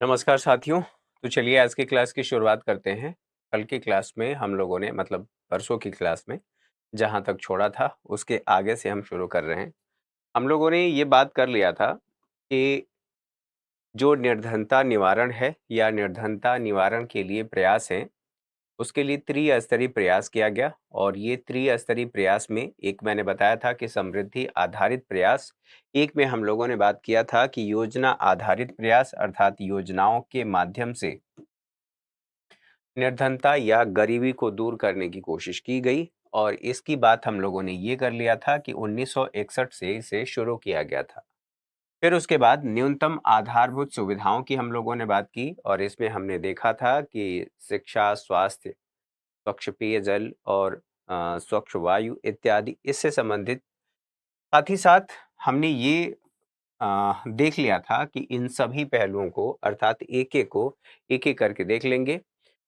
नमस्कार साथियों। तो चलिए आज की क्लास की शुरुआत करते हैं। कल की क्लास में हम लोगों ने मतलब परसों की क्लास में जहाँ तक छोड़ा था उसके आगे से हम शुरू कर रहे हैं। हम लोगों ने ये बात कर लिया था कि जो निर्धनता निवारण है या निर्धनता निवारण के लिए प्रयास है, उसके लिए त्रिस्तरीय प्रयास किया गया। और ये त्रिस्तरीय प्रयास में एक मैंने बताया था कि समृद्धि आधारित प्रयास, एक में हम लोगों ने बात किया था कि योजना आधारित प्रयास अर्थात योजनाओं के माध्यम से निर्धनता या गरीबी को दूर करने की कोशिश की गई। और इसकी बात हम लोगों ने ये कर लिया था कि 1961 से इसे शुरू किया गया था। फिर उसके बाद न्यूनतम आधारभूत सुविधाओं की हम लोगों ने बात की और इसमें हमने देखा था कि शिक्षा, स्वास्थ्य, स्वच्छ पेयजल और स्वच्छ वायु इत्यादि इससे संबंधित। साथ ही साथ हमने ये देख लिया था कि इन सभी पहलुओं को अर्थात एक एक करके देख लेंगे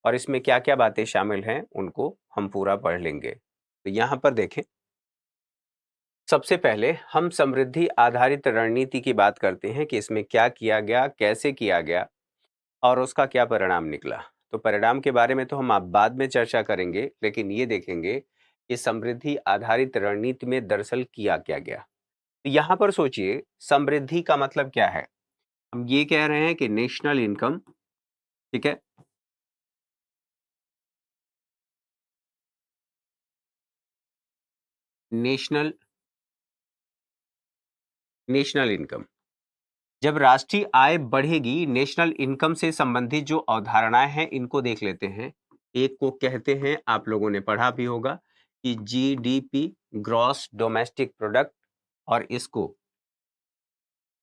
और इसमें क्या-क्या बातें शामिल हैं उनको हम पूरा पढ़ लेंगे। तो यहाँ पर देखें, सबसे पहले हम समृद्धि आधारित रणनीति की बात करते हैं कि इसमें क्या किया गया, कैसे किया गया और उसका क्या परिणाम निकला। तो परिणाम के बारे में तो हम आप बाद में चर्चा करेंगे, लेकिन ये देखेंगे कि समृद्धि आधारित रणनीति में दरअसल किया क्या गया। तो यहाँ पर सोचिए, समृद्धि का मतलब क्या है? हम ये कह रहे हैं कि नेशनल इनकम, ठीक है, नेशनल नेशनल इनकम। जब राष्ट्रीय आय बढ़ेगी, नेशनल इनकम से संबंधित जो अवधारणाएं हैं इनको देख लेते हैं। एक को कहते हैं, आप लोगों ने पढ़ा भी होगा कि जीडीपी, ग्रॉस डोमेस्टिक प्रोडक्ट, और इसको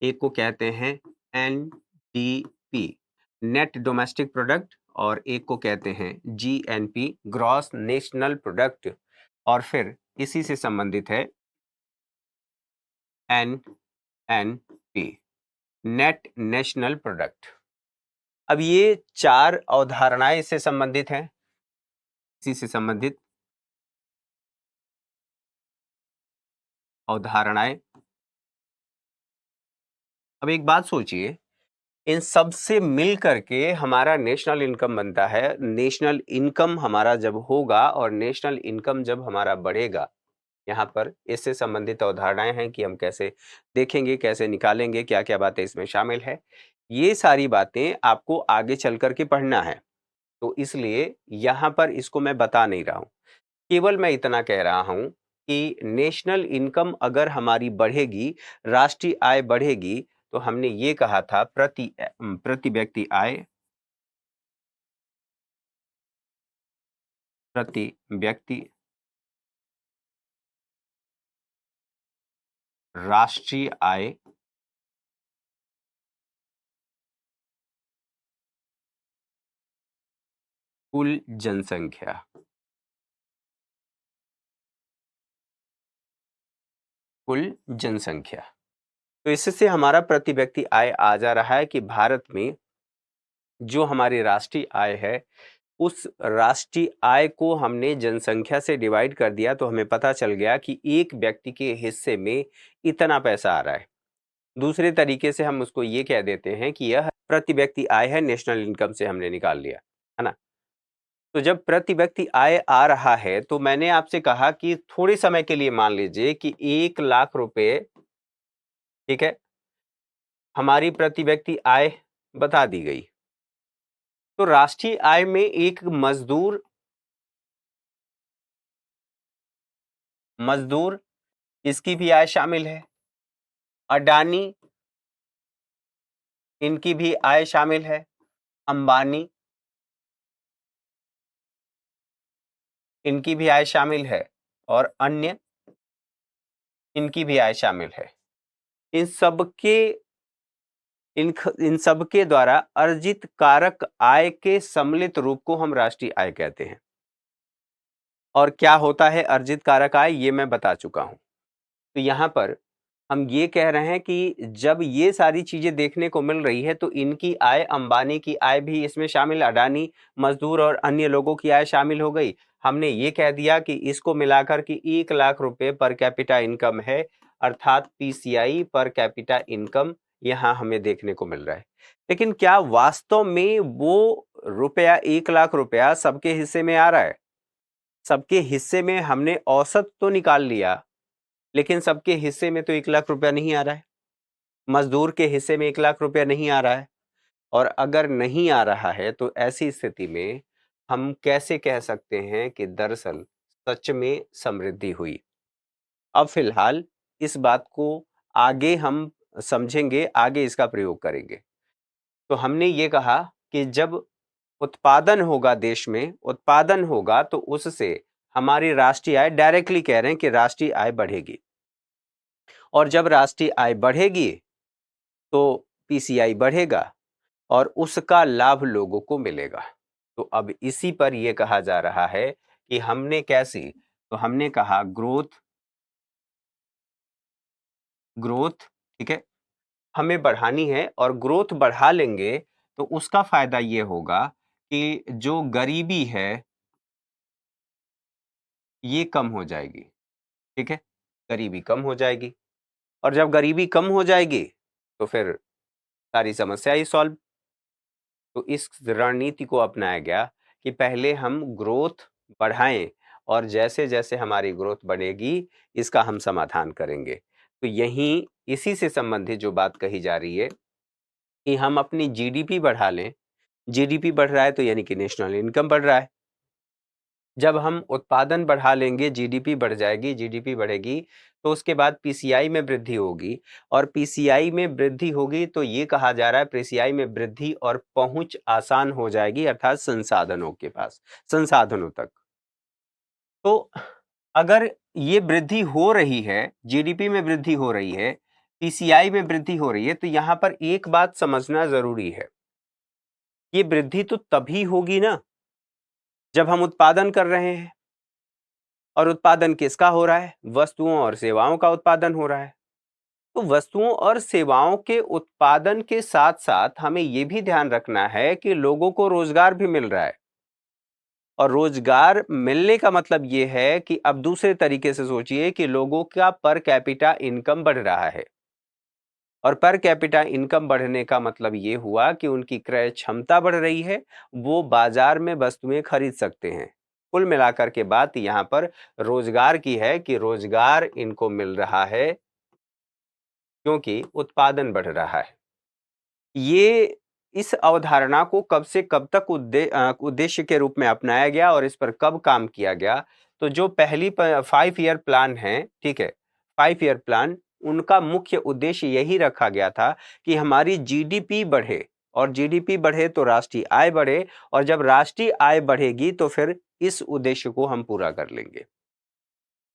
एक को कहते हैं एनडीपी, नेट डोमेस्टिक प्रोडक्ट, और एक को कहते हैं जीएनपी, ग्रॉस नेशनल प्रोडक्ट, और फिर इसी से संबंधित है एनएनपी, नेट नेशनल प्रोडक्ट। अब ये चार अवधारणाएं इससे संबंधित हैं, इसी से संबंधित अवधारणाएं। अब एक बात सोचिए, इन सब से मिल करके हमारा नेशनल इनकम बनता है। नेशनल इनकम हमारा जब होगा और नेशनल इनकम जब हमारा बढ़ेगा, यहाँ पर इससे संबंधित अवधारणाएं हैं कि हम कैसे देखेंगे, कैसे निकालेंगे, क्या क्या बातें इसमें शामिल है। ये सारी बातें आपको आगे चल करके पढ़ना है, तो इसलिए यहाँ पर इसको मैं बता नहीं रहा हूँ। केवल मैं इतना कह रहा हूं कि नेशनल इनकम अगर हमारी बढ़ेगी, राष्ट्रीय आय बढ़ेगी, तो हमने ये कहा था प्रति व्यक्ति आय, प्रति व्यक्ति राष्ट्रीय आय कुल जनसंख्या, कुल जनसंख्या। तो इससे हमारा प्रति व्यक्ति आय आ जा रहा है कि भारत में जो हमारी राष्ट्रीय आय है, उस राष्ट्रीय आय को हमने जनसंख्या से डिवाइड कर दिया तो हमें पता चल गया कि एक व्यक्ति के हिस्से में इतना पैसा आ रहा है। दूसरे तरीके से हम उसको ये कह देते हैं कि यह प्रति व्यक्ति आय है, नेशनल इनकम से हमने निकाल लिया, है ना। तो जब प्रति व्यक्ति आय आ रहा है तो मैंने आपसे कहा कि थोड़े समय के लिए मान लीजिए कि 1 लाख रुपए, ठीक है, हमारी प्रति व्यक्ति आय बता दी गई। तो राष्ट्रीय आय में एक मजदूर मजदूर इसकी भी आय शामिल है, अडानी इनकी भी आय शामिल है, अंबानी इनकी भी आय शामिल है, और अन्य इनकी भी आय शामिल है। इन सबके इन सबके द्वारा अर्जित कारक आय के सम्मिलित रूप को हम राष्ट्रीय आय कहते हैं। और क्या होता है अर्जित कारक आय, ये मैं बता चुका हूं। तो यहां पर हम ये कह रहे हैं कि जब ये सारी चीजें देखने को मिल रही है तो इनकी आय, अंबानी की आय भी इसमें शामिल, अडानी, मजदूर और अन्य लोगों की आय शामिल हो गई। हमने ये कह दिया कि इसको मिलाकर के 1 लाख रुपए पर कैपिटा इनकम है, अर्थात पीसीआई पर कैपिटा इनकम यहाँ हमें देखने को मिल रहा है। लेकिन क्या वास्तव में वो रुपया 1 लाख रुपया सबके हिस्से में आ रहा है? सबके हिस्से में हमने औसत तो निकाल लिया, लेकिन सबके हिस्से में तो 1 लाख रुपया नहीं आ रहा है। मजदूर के हिस्से में 1 लाख रुपया नहीं आ रहा है। और अगर नहीं आ रहा है तो ऐसी स्थिति में हम कैसे कह सकते हैं कि दरअसल सच में समृद्धि हुई? अब फिलहाल इस बात को आगे हम समझेंगे, आगे इसका प्रयोग करेंगे। तो हमने ये कहा कि जब उत्पादन होगा, देश में उत्पादन होगा, तो उससे हमारी राष्ट्रीय आय, डायरेक्टली कह रहे हैं कि राष्ट्रीय आय बढ़ेगी। और जब राष्ट्रीय आय बढ़ेगी तो पीसीआई बढ़ेगा और उसका लाभ लोगों को मिलेगा। तो अब इसी पर यह कहा जा रहा है कि हमने कैसे, तो हमने कहा ग्रोथ, ग्रोथ, ठीक है, हमें बढ़ानी है और ग्रोथ बढ़ा लेंगे तो उसका फायदा ये होगा कि जो गरीबी है ये कम हो जाएगी। ठीक है, गरीबी कम हो जाएगी और जब गरीबी कम हो जाएगी तो फिर सारी समस्या ही सॉल्व। तो इस रणनीति को अपनाया गया कि पहले हम ग्रोथ बढ़ाएं और जैसे जैसे हमारी ग्रोथ बढ़ेगी इसका हम समाधान करेंगे। तो यहीं इसी से संबंधित जो बात कही जा रही है कि हम अपनी जीडीपी बढ़ा लें। जीडीपी बढ़ रहा है तो यानी कि नेशनल इनकम बढ़ रहा है। जब हम उत्पादन बढ़ा लेंगे, जीडीपी बढ़ जाएगी, जीडीपी बढ़ेगी तो उसके बाद पीसीआई में वृद्धि होगी और पीसीआई में वृद्धि होगी तो ये कहा जा रहा है पीसीआई में वृद्धि और पहुंच आसान हो जाएगी, अर्थात संसाधनों के पास, संसाधनों तक। तो अगर ये वृद्धि हो रही है, जीडीपी में वृद्धि हो रही है, पीसीआई में वृद्धि हो रही है, तो यहां पर एक बात समझना जरूरी है, ये वृद्धि तो तभी होगी ना जब हम उत्पादन कर रहे हैं। और उत्पादन किसका हो रहा है? वस्तुओं और सेवाओं का उत्पादन हो रहा है। तो वस्तुओं और सेवाओं के उत्पादन के साथ साथ हमें यह भी ध्यान रखना है कि लोगों को रोजगार भी मिल रहा है। और रोजगार मिलने का मतलब यह है कि अब दूसरे तरीके से सोचिए कि लोगों का पर कैपिटा इनकम बढ़ रहा है। और पर कैपिटा इनकम बढ़ने का मतलब यह हुआ कि उनकी क्रय क्षमता बढ़ रही है, वो बाजार में वस्तुएं खरीद सकते हैं। कुल मिलाकर के बात यहां पर रोजगार की है कि रोजगार इनको मिल रहा है क्योंकि उत्पादन बढ़ रहा है। ये इस अवधारणा को कब से कब तक उद्देश्य के रूप में अपनाया गया और इस पर कब काम किया गया? तो जो पहली 5 ईयर प्लान है, ठीक है, 5 ईयर प्लान, उनका मुख्य उद्देश्य यही रखा गया था कि हमारी जीडीपी बढ़े और जीडीपी बढ़े तो राष्ट्रीय आय बढ़े और जब राष्ट्रीय आय बढ़ेगी तो फिर इस उद्देश्य को हम पूरा कर लेंगे।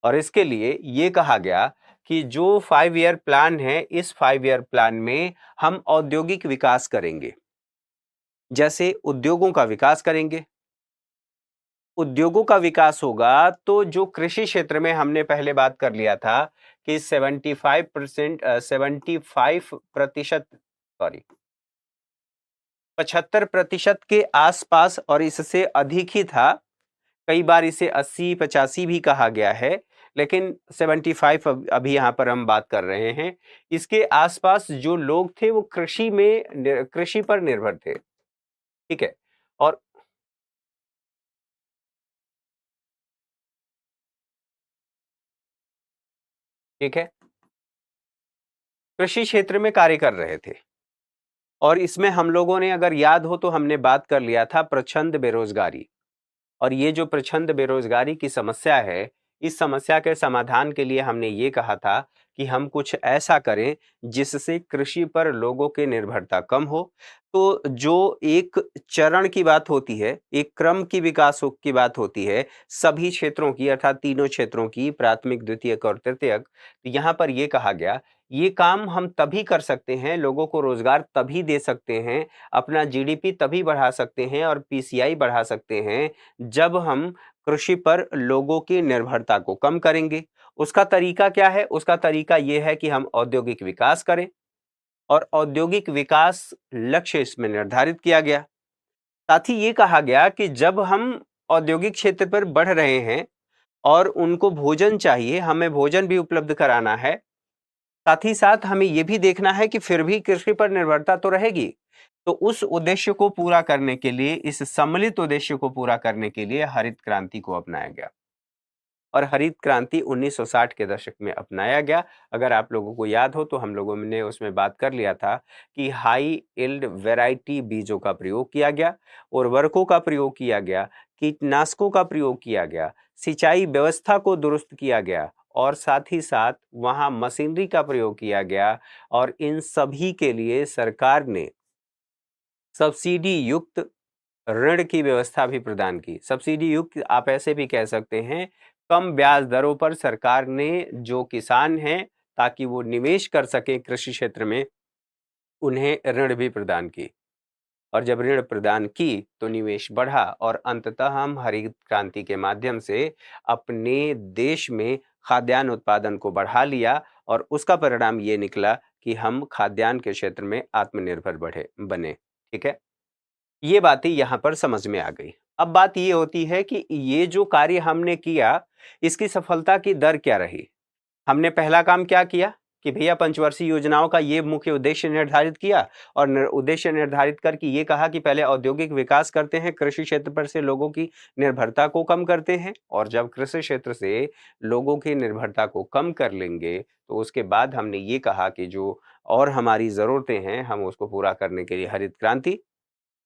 और इसके लिए ये कहा गया कि जो 5 ईयर प्लान है, इस 5 ईयर प्लान में हम औद्योगिक विकास करेंगे। जैसे उद्योगों का विकास करेंगे। उद्योगों का विकास होगा तो जो कृषि क्षेत्र में हमने पहले बात कर लिया था कि 75% सॉरी 75% के आसपास और इससे अधिक ही था। कई बार इसे 80-85 भी कहा गया है, लेकिन 75 अभी यहां पर हम बात कर रहे हैं। इसके आसपास जो लोग थे वो कृषि पर निर्भर थे। ठीक है, और ठीक है, कृषि क्षेत्र में कार्य कर रहे थे। और इसमें हम लोगों ने, अगर याद हो तो हमने बात कर लिया था प्रचंड बेरोजगारी। और ये जो प्रचंड बेरोजगारी की समस्या है, इस समस्या के समाधान के लिए हमने ये कहा था कि हम कुछ ऐसा करें जिससे कृषि पर लोगों की निर्भरता कम हो। तो जो एक चरण की बात होती है, एक क्रम की विकास की बात होती है, सभी क्षेत्रों की, अर्थात तीनों क्षेत्रों की, प्राथमिक, द्वितीयक और तृतीयक, तो यहाँ पर यह कहा गया ये काम हम तभी कर सकते हैं, लोगों को रोजगार तभी दे सकते हैं, अपना जीडीपी तभी बढ़ा सकते हैं और पीसीआई बढ़ा सकते हैं जब हम कृषि पर लोगों की निर्भरता को कम करेंगे। उसका तरीका क्या है? उसका तरीका यह है कि हम औद्योगिक विकास करें और औद्योगिक विकास लक्ष्य इसमें निर्धारित किया गया। साथ ही ये कहा गया कि जब हम औद्योगिक क्षेत्र पर बढ़ रहे हैं और उनको भोजन चाहिए, हमें भोजन भी उपलब्ध कराना है, साथ ही साथ हमें ये भी देखना है कि फिर भी कृषि पर निर्भरता तो रहेगी। तो उस उद्देश्य को पूरा करने के लिए, इस सम्मिलित उद्देश्य को पूरा करने के लिए हरित क्रांति को अपनाया गया। और हरित क्रांति 1960 के दशक में अपनाया गया। अगर आप लोगों को याद हो तो हम लोगों ने उसमें बात कर लिया था कि हाई यील्ड वैरायटी बीजों का प्रयोग किया गया, उर्वरकों का प्रयोग किया गया, कीटनाशकों का प्रयोग किया गया, सिंचाई व्यवस्था को दुरुस्त किया गया और साथ ही साथ वहां मशीनरी का प्रयोग किया गया। और इन सभी के लिए सरकार ने सब्सिडी युक्त ऋण की व्यवस्था भी प्रदान की। सब्सिडी युक्त आप ऐसे भी कह सकते हैं, कम ब्याज दरों पर सरकार ने जो किसान हैं ताकि वो निवेश कर सके कृषि क्षेत्र में, उन्हें ऋण भी प्रदान की। और जब ऋण प्रदान की तो निवेश बढ़ा और अंततः हम हरित क्रांति के माध्यम से अपने देश में खाद्यान्न उत्पादन को बढ़ा लिया और उसका परिणाम ये निकला कि हम खाद्यान्न के क्षेत्र में आत्मनिर्भर बने। ठीक है, ये बातें यहाँ पर समझ में आ गई। अब बात ये होती है कि ये जो कार्य हमने किया, इसकी सफलता की दर क्या रही? हमने पहला काम क्या किया कि भैया पंचवर्षीय योजनाओं का ये मुख्य उद्देश्य निर्धारित किया और उद्देश्य निर्धारित करके ये कहा कि पहले औद्योगिक विकास करते हैं, कृषि क्षेत्र पर से लोगों की निर्भरता को कम करते हैं। और जब कृषि क्षेत्र से लोगों की निर्भरता को कम कर लेंगे, तो उसके बाद हमने ये कहा कि जो और हमारी ज़रूरतें हैं, हम उसको पूरा करने के लिए हरित क्रांति,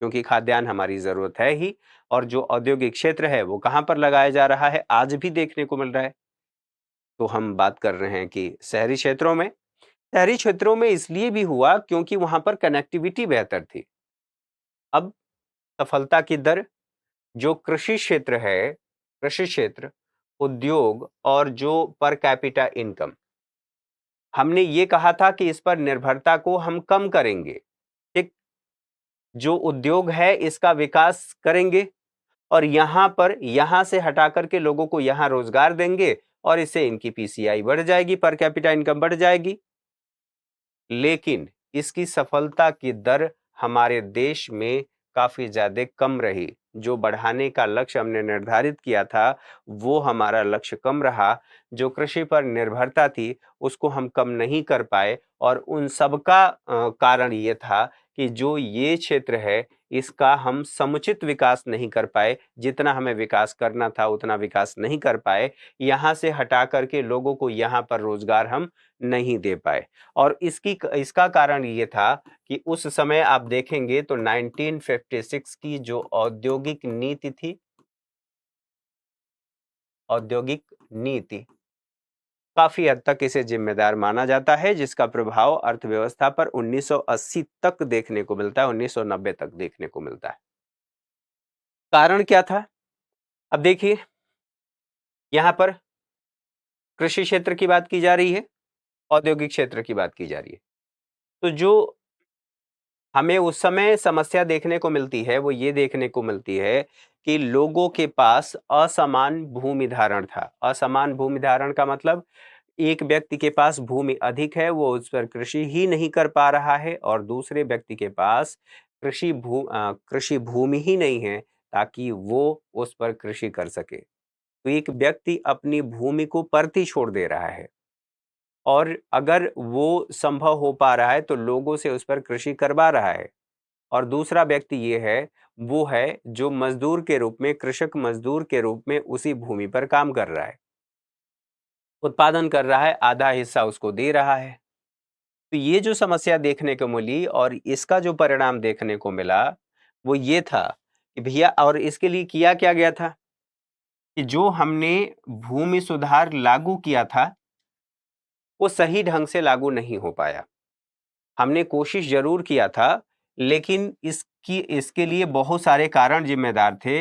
क्योंकि खाद्यान्न हमारी ज़रूरत है ही। और जो औद्योगिक क्षेत्र है वो कहाँ पर लगाया जा रहा है, आज भी देखने को मिल रहा है। तो हम बात कर रहे हैं कि शहरी क्षेत्रों में। शहरी क्षेत्रों में इसलिए भी हुआ क्योंकि वहां पर कनेक्टिविटी बेहतर थी। अब सफलता की दर, जो कृषि क्षेत्र है, कृषि क्षेत्र, उद्योग और जो पर कैपिटा इनकम, हमने ये कहा था कि इस पर निर्भरता को हम कम करेंगे। ठीक, जो उद्योग है इसका विकास करेंगे और यहां से हटा करके लोगों को यहां रोजगार देंगे और इससे इनकी पीसीआई बढ़ जाएगी, पर कैपिटा इनकम बढ़ जाएगी। लेकिन इसकी सफलता की दर हमारे देश में काफी ज्यादा कम रही। जो बढ़ाने का लक्ष्य हमने निर्धारित किया था वो हमारा लक्ष्य कम रहा। जो कृषि पर निर्भरता थी उसको हम कम नहीं कर पाए और उन सब का कारण ये था कि जो ये क्षेत्र है इसका हम समुचित विकास नहीं कर पाए। जितना हमें विकास करना था उतना विकास नहीं कर पाए। यहाँ से हटा करके लोगों को यहाँ पर रोजगार हम नहीं दे पाए। और इसका कारण ये था कि उस समय आप देखेंगे तो 1956 की जो औद्योगिक नीति थी, औद्योगिक नीति, काफी हद तक इसे जिम्मेदार माना जाता है, जिसका प्रभाव अर्थव्यवस्था पर 1980 तक देखने को मिलता है, 1990 तक देखने को मिलता है। कारण क्या था? अब देखिए, यहां पर कृषि क्षेत्र की बात की जा रही है, औद्योगिक क्षेत्र की बात की जा रही है। तो जो हमें उस समय समस्या देखने को मिलती है वो ये देखने को मिलती है कि लोगों के पास असमान भूमि धारण था। असमान भूमि धारण का मतलब, एक व्यक्ति के पास भूमि अधिक है, वो उस पर कृषि ही नहीं कर पा रहा है, और दूसरे व्यक्ति के पास कृषि भूमि ही नहीं है ताकि वो उस पर कृषि कर सके। तो एक व्यक्ति अपनी भूमि को परती छोड़ दे रहा है और अगर वो संभव हो पा रहा है तो लोगों से उस पर कृषि करवा रहा है। और दूसरा व्यक्ति ये है, वो है जो मजदूर के रूप में, कृषक मजदूर के रूप में उसी भूमि पर काम कर रहा है, उत्पादन कर रहा है, आधा हिस्सा उसको दे रहा है। तो ये जो समस्या देखने को मिली और इसका जो परिणाम देखने को मिला वो ये था कि भैया, और इसके लिए किया क्या गया था कि जो हमने भूमि सुधार लागू किया था वो सही ढंग से लागू नहीं हो पाया। हमने कोशिश जरूर किया था, लेकिन इसके लिए बहुत सारे कारण जिम्मेदार थे।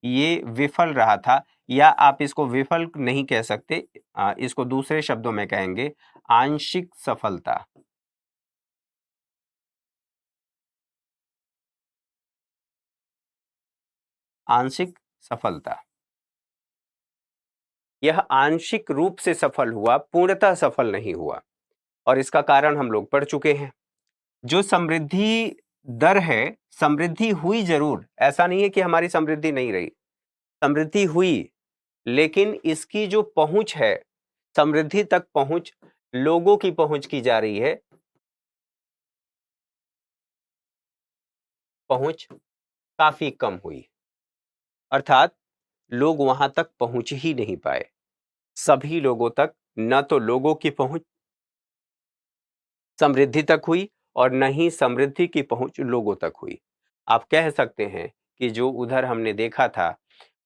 ये विफल रहा था, या आप इसको विफल नहीं कह सकते, इसको दूसरे शब्दों में कहेंगे आंशिक सफलता। आंशिक सफलता, यह आंशिक रूप से सफल हुआ, पूर्णतः सफल नहीं हुआ। और इसका कारण हम लोग पढ़ चुके हैं। जो समृद्धि दर है, समृद्धि हुई जरूर, ऐसा नहीं है कि हमारी समृद्धि नहीं रही, समृद्धि हुई, लेकिन इसकी जो पहुंच है, समृद्धि तक पहुंच, लोगों की पहुंच की जा रही है, पहुंच काफी कम हुई, अर्थात लोग वहां तक पहुंच ही नहीं पाए। सभी लोगों तक न तो लोगों की पहुंच समृद्धि तक हुई और न ही समृद्धि की पहुंच लोगों तक हुई। आप कह सकते हैं कि जो उधर हमने देखा था,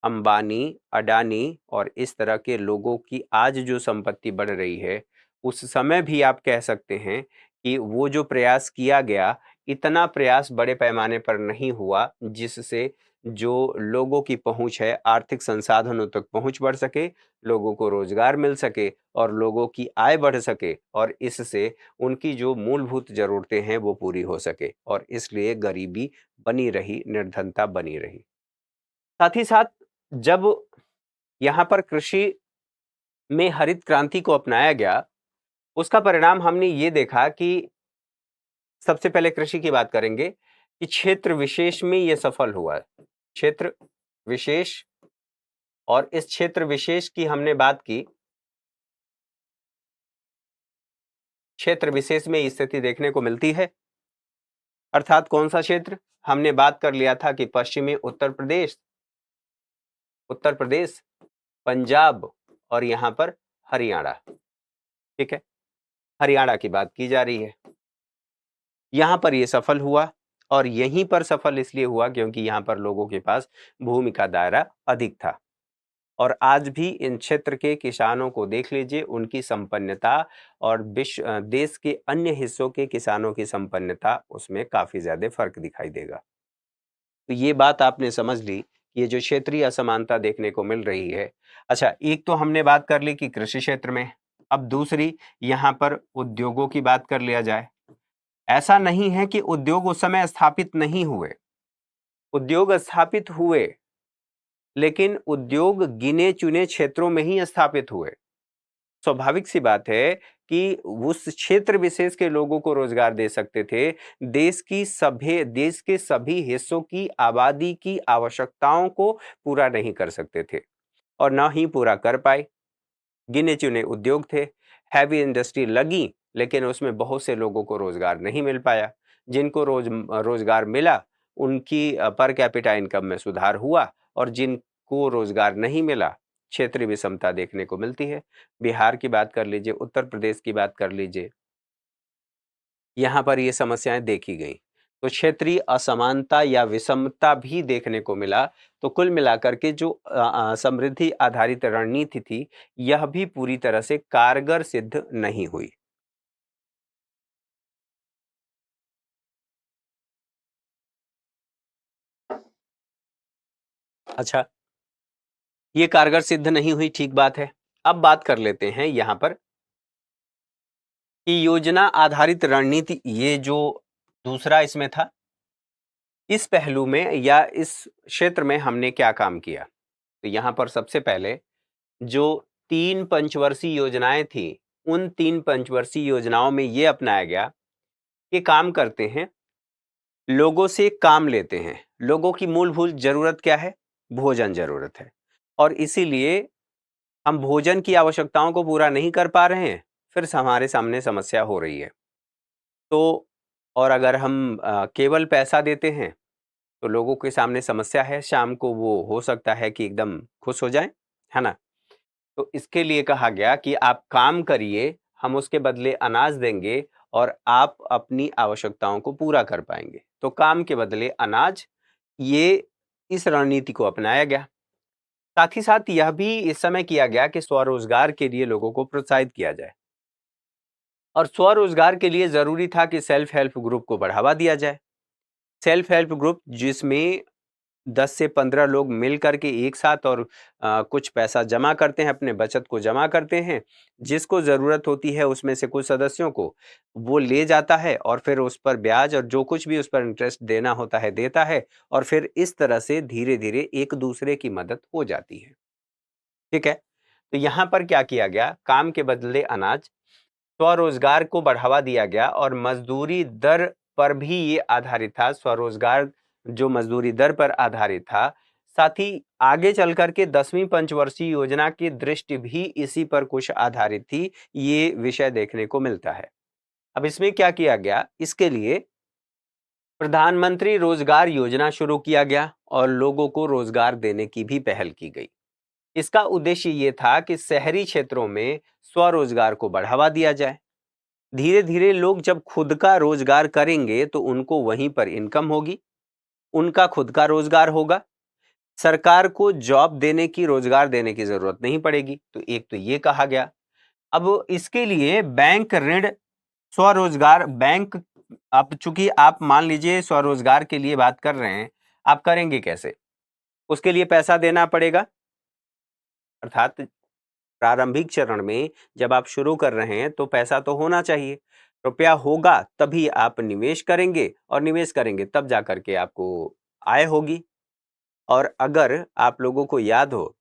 अंबानी, अडानी और इस तरह के लोगों की आज जो संपत्ति बढ़ रही है, उस समय भी आप कह सकते हैं कि वो जो प्रयास किया गया, इतना प्रयास बड़े पैमाने पर नहीं हुआ, जिससे जो लोगों की पहुंच है, आर्थिक संसाधनों तक पहुंच बढ़ सके, लोगों को रोजगार मिल सके और लोगों की आय बढ़ सके और इससे उनकी जो मूलभूत ज़रूरतें हैं वो पूरी हो सके और इसलिए गरीबी बनी रही, निर्धनता बनी रही। साथ ही साथ जब यहाँ पर कृषि में हरित क्रांति को अपनाया गया, उसका परिणाम हमने ये देखा कि सबसे पहले कृषि की बात करेंगे कि क्षेत्र विशेष में ये सफल हुआ। क्षेत्र विशेष, और इस क्षेत्र विशेष की हमने बात की, क्षेत्र विशेष में स्थिति देखने को मिलती है, अर्थात कौन सा क्षेत्र? हमने बात कर लिया था कि पश्चिमी उत्तर प्रदेश, पंजाब और यहां पर हरियाणा। ठीक है, हरियाणा की बात की जा रही है। यहां पर यह सफल हुआ और यहीं पर सफल इसलिए हुआ क्योंकि यहां पर लोगों के पास भूमि का दायरा अधिक था। और आज भी इन क्षेत्र के किसानों को देख लीजिए, उनकी संपन्नता और देश के अन्य हिस्सों के किसानों की संपन्नता, उसमें काफी ज्यादा फर्क दिखाई देगा। तो ये बात आपने समझ ली, ये जो क्षेत्रीय असमानता देखने को मिल रही है। अच्छा, एक तो हमने बात कर ली कि कृषि क्षेत्र में, अब दूसरी यहाँ पर उद्योगों की बात कर लिया जाए। ऐसा नहीं है कि उद्योग उस समय स्थापित नहीं हुए, उद्योग स्थापित हुए, लेकिन उद्योग गिने चुने क्षेत्रों में ही स्थापित हुए। स्वाभाविक सी बात है कि उस क्षेत्र विशेष के लोगों को रोजगार दे सकते थे, देश के सभी हिस्सों की आबादी की आवश्यकताओं को पूरा नहीं कर सकते थे और ना ही पूरा कर पाए। गिने चुने उद्योग थे, हैवी इंडस्ट्री लगी, लेकिन उसमें बहुत से लोगों को रोजगार नहीं मिल पाया। जिनको रोजगार मिला, उनकी पर कैपिटा इनकम में सुधार हुआ और जिनको रोजगार नहीं मिला, क्षेत्रीय विषमता देखने को मिलती है। बिहार की बात कर लीजिए, उत्तर प्रदेश की बात कर लीजिए, यहाँ पर ये समस्याएं देखी गई। तो क्षेत्रीय असमानता या विषमता भी देखने को मिला। तो कुल मिलाकर के जो समृद्धि आधारित रणनीति थी, यह भी पूरी तरह से कारगर सिद्ध नहीं हुई। अच्छा, ये कारगर सिद्ध नहीं हुई, ठीक बात है। अब बात कर लेते हैं यहां पर कि योजना आधारित रणनीति, ये जो दूसरा इसमें था, इस पहलू में या इस क्षेत्र में हमने क्या काम किया। तो यहां पर सबसे पहले जो 3 पंचवर्षीय योजनाएं थी, उन 3 पंचवर्षीय योजनाओं में यह अपनाया गया कि काम करते हैं, लोगों से काम लेते हैं। लोगों की मूलभूत जरूरत क्या है? भोजन जरूरत है, और इसीलिए हम भोजन की आवश्यकताओं को पूरा नहीं कर पा रहे हैं, फिर हमारे सामने समस्या हो रही है। तो और अगर हम केवल पैसा देते हैं, तो लोगों के सामने समस्या है, शाम को वो हो सकता है कि एकदम खुश हो जाएं, है ना? तो इसके लिए कहा गया कि आप काम करिए, हम उसके बदले अनाज देंगे और आप अपनी आवश्यकताओं को पूरा कर पाएंगे। तो काम के बदले अनाज, ये इस रणनीति को अपनाया गया। साथ ही साथ यह भी इस समय किया गया कि स्वरोजगार के लिए लोगों को प्रोत्साहित किया जाए, और स्वरोजगार के लिए जरूरी था कि सेल्फ हेल्प ग्रुप को बढ़ावा दिया जाए। सेल्फ हेल्प ग्रुप जिसमें 10 से 15 लोग मिल करके एक साथ और कुछ पैसा जमा करते हैं, अपने बचत को जमा करते हैं, जिसको ज़रूरत होती है उसमें से कुछ सदस्यों को, वो ले जाता है और फिर उस पर ब्याज और जो कुछ भी उस पर इंटरेस्ट देना होता है देता है, और फिर इस तरह से धीरे-धीरे एक दूसरे की मदद हो जाती है। ठीक है? तो यहाँ पर क्या किया गया, काम के बदले अनाज, स्वरोजगार को बढ़ावा दिया गया और मजदूरी दर पर भी ये आधारित था। स्वरोजगार जो मजदूरी दर पर आधारित था, साथ ही आगे चल करके 10वीं पंचवर्षीय योजना की दृष्टि भी इसी पर कुछ आधारित थी, ये विषय देखने को मिलता है। अब इसमें क्या किया गया, इसके लिए प्रधानमंत्री रोजगार योजना शुरू किया गया और लोगों को रोजगार देने की भी पहल की गई। इसका उद्देश्य ये था कि शहरी क्षेत्रों में स्वरोजगार को बढ़ावा दिया जाए। धीरे धीरे लोग जब खुद का रोजगार करेंगे तो उनको वहीं पर इनकम होगी, उनका खुद का रोजगार होगा, सरकार को जॉब देने की, रोजगार देने की जरूरत नहीं पड़ेगी। तो एक तो ये कहा गया। अब इसके लिए बैंक ऋण, स्वरोजगार बैंक, अब चूंकि आप मान लीजिए स्वरोजगार के लिए बात कर रहे हैं, आप करेंगे कैसे? उसके लिए पैसा देना पड़ेगा। अर्थात प्रारंभिक चरण में जब आप शुरू कर रहे हैं तो पैसा तो होना चाहिए। रुपया होगा तभी आप निवेश करेंगे, और निवेश करेंगे तब जाकर के आपको आय होगी। और अगर आप लोगों को याद हो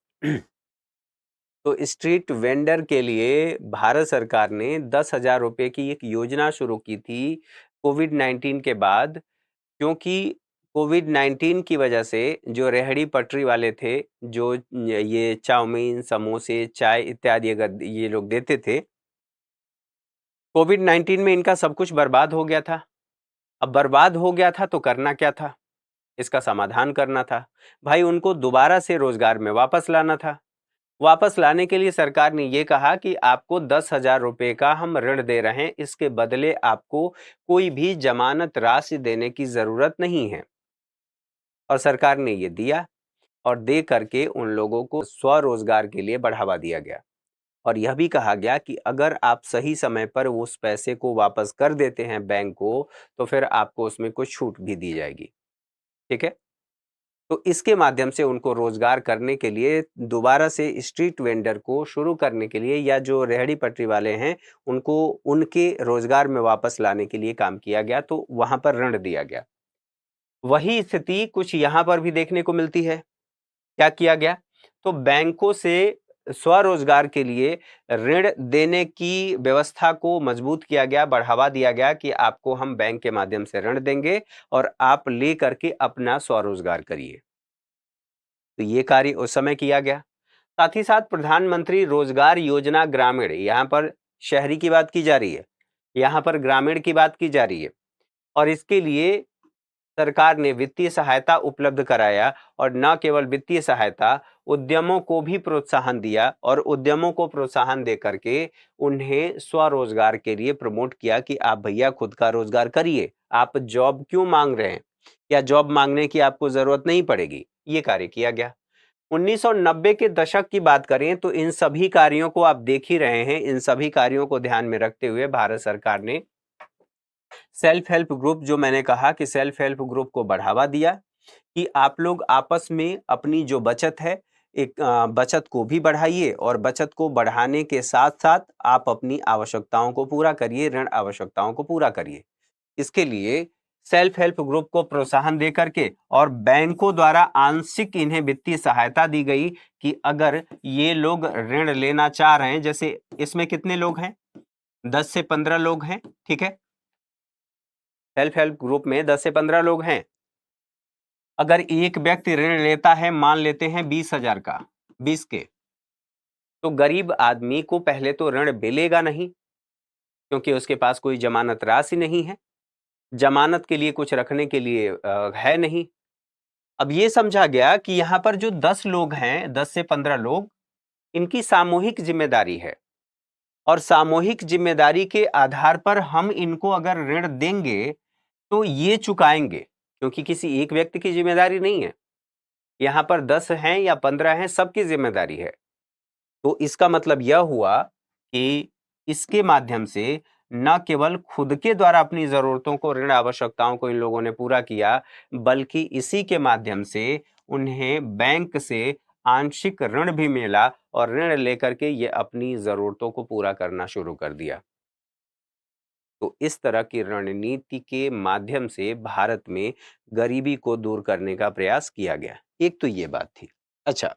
तो स्ट्रीट वेंडर के लिए भारत सरकार ने 10,000 रुपए की एक योजना शुरू की थी कोविड-19 के बाद। क्योंकि कोविड-19 की वजह से जो रेहड़ी पटरी वाले थे, जो ये चाउमीन, समोसे, चाय इत्यादि अगर ये लोग देते थे, कोविड-19 में इनका सब कुछ बर्बाद हो गया था। अब बर्बाद हो गया था तो करना क्या था? इसका समाधान करना था। भाई उनको दोबारा से रोजगार में वापस लाना था। वापस लाने के लिए सरकार ने ये कहा कि आपको 10,000 रुपए का हम ऋण दे रहे हैं, इसके बदले आपको कोई भी जमानत राशि देने की जरूरत नहीं है। और सरकार ने ये दिया, और दे करके उन लोगों को स्वरोजगार के लिए बढ़ावा दिया गया। और यह भी कहा गया कि अगर आप सही समय पर उस पैसे को वापस कर देते हैं बैंक को, तो फिर आपको उसमें कुछ छूट भी दी जाएगी। ठीक है? तो इसके माध्यम से उनको रोजगार करने के लिए, दोबारा से स्ट्रीट वेंडर को शुरू करने के लिए, या जो रेहड़ी पटरी वाले हैं उनको उनके रोजगार में वापस लाने के लिए काम किया गया। तो वहां पर ऋण दिया गया। वही स्थिति कुछ यहां पर भी देखने को मिलती है। क्या किया गया? तो बैंकों से स्वरोजगार के लिए ऋण देने की व्यवस्था को मजबूत किया गया, बढ़ावा दिया गया कि आपको हम बैंक के माध्यम से ऋण देंगे और आप ले करके अपना स्वरोजगार करिए। तो ये कार्य उस समय किया गया। साथ ही साथ प्रधानमंत्री रोजगार योजना ग्रामीण, यहां पर शहरी की बात की जा रही है, यहां पर ग्रामीण की बात की जा रही है। और इसके लिए सरकार ने वित्तीय सहायता उपलब्ध कराया, और न केवल वित्तीय सहायता, उद्यमों को भी प्रोत्साहन दिया, और उद्यमों को प्रोत्साहन दे करके उन्हें स्वरोजगार के लिए प्रमोट किया कि आप भैया खुद का रोजगार करिए, आप जॉब क्यों मांग रहे हैं, या जॉब मांगने की आपको जरूरत नहीं पड़ेगी। ये कार्य किया गया। 1990 के दशक की बात करें तो इन सभी कार्यों को आप देख ही रहे हैं। इन सभी कार्यों को ध्यान में रखते हुए भारत सरकार ने सेल्फ हेल्प ग्रुप, जो मैंने कहा कि सेल्फ हेल्प ग्रुप को बढ़ावा दिया कि आप लोग आपस में अपनी जो बचत है, एक बचत को भी बढ़ाइए, और बचत को बढ़ाने के साथ साथ आप अपनी आवश्यकताओं को पूरा करिए, ऋण आवश्यकताओं को पूरा करिए। इसके लिए सेल्फ हेल्प ग्रुप को प्रोत्साहन दे करके और बैंकों द्वारा आंशिक इन्हें वित्तीय सहायता दी गई कि अगर ये लोग ऋण लेना चाह रहे हैं, जैसे इसमें कितने लोग हैं? 10 से 15 लोग हैं। ठीक है? सेल्फ हेल्प ग्रुप में 10 से 15 लोग हैं। अगर एक व्यक्ति ऋण लेता है, मान लेते हैं 20,000 का, 20 के, तो गरीब आदमी को पहले तो ऋण मिलेगा नहीं, क्योंकि उसके पास कोई जमानत राशि नहीं है, जमानत के लिए कुछ रखने के लिए है नहीं। अब ये समझा गया कि यहां पर जो 10 लोग हैं, 10 से 15 लोग, इनकी सामूहिक जिम्मेदारी है, और सामूहिक जिम्मेदारी के आधार पर हम इनको अगर ऋण देंगे तो ये चुकाएंगे, क्योंकि किसी एक व्यक्ति की जिम्मेदारी नहीं है। यहां पर 10 हैं या 15 हैं, सबकी जिम्मेदारी है। तो इसका मतलब यह हुआ कि इसके माध्यम से न केवल खुद के द्वारा अपनी जरूरतों को, ऋण आवश्यकताओं को इन लोगों ने पूरा किया, बल्कि इसी के माध्यम से उन्हें बैंक से आंशिक ऋण भी मिला, और ऋण लेकर के ये अपनी जरूरतों को पूरा करना शुरू कर दिया। तो इस तरह की रणनीति के माध्यम से भारत में गरीबी को दूर करने का प्रयास किया गया। एक तो ये बात थी। अच्छा,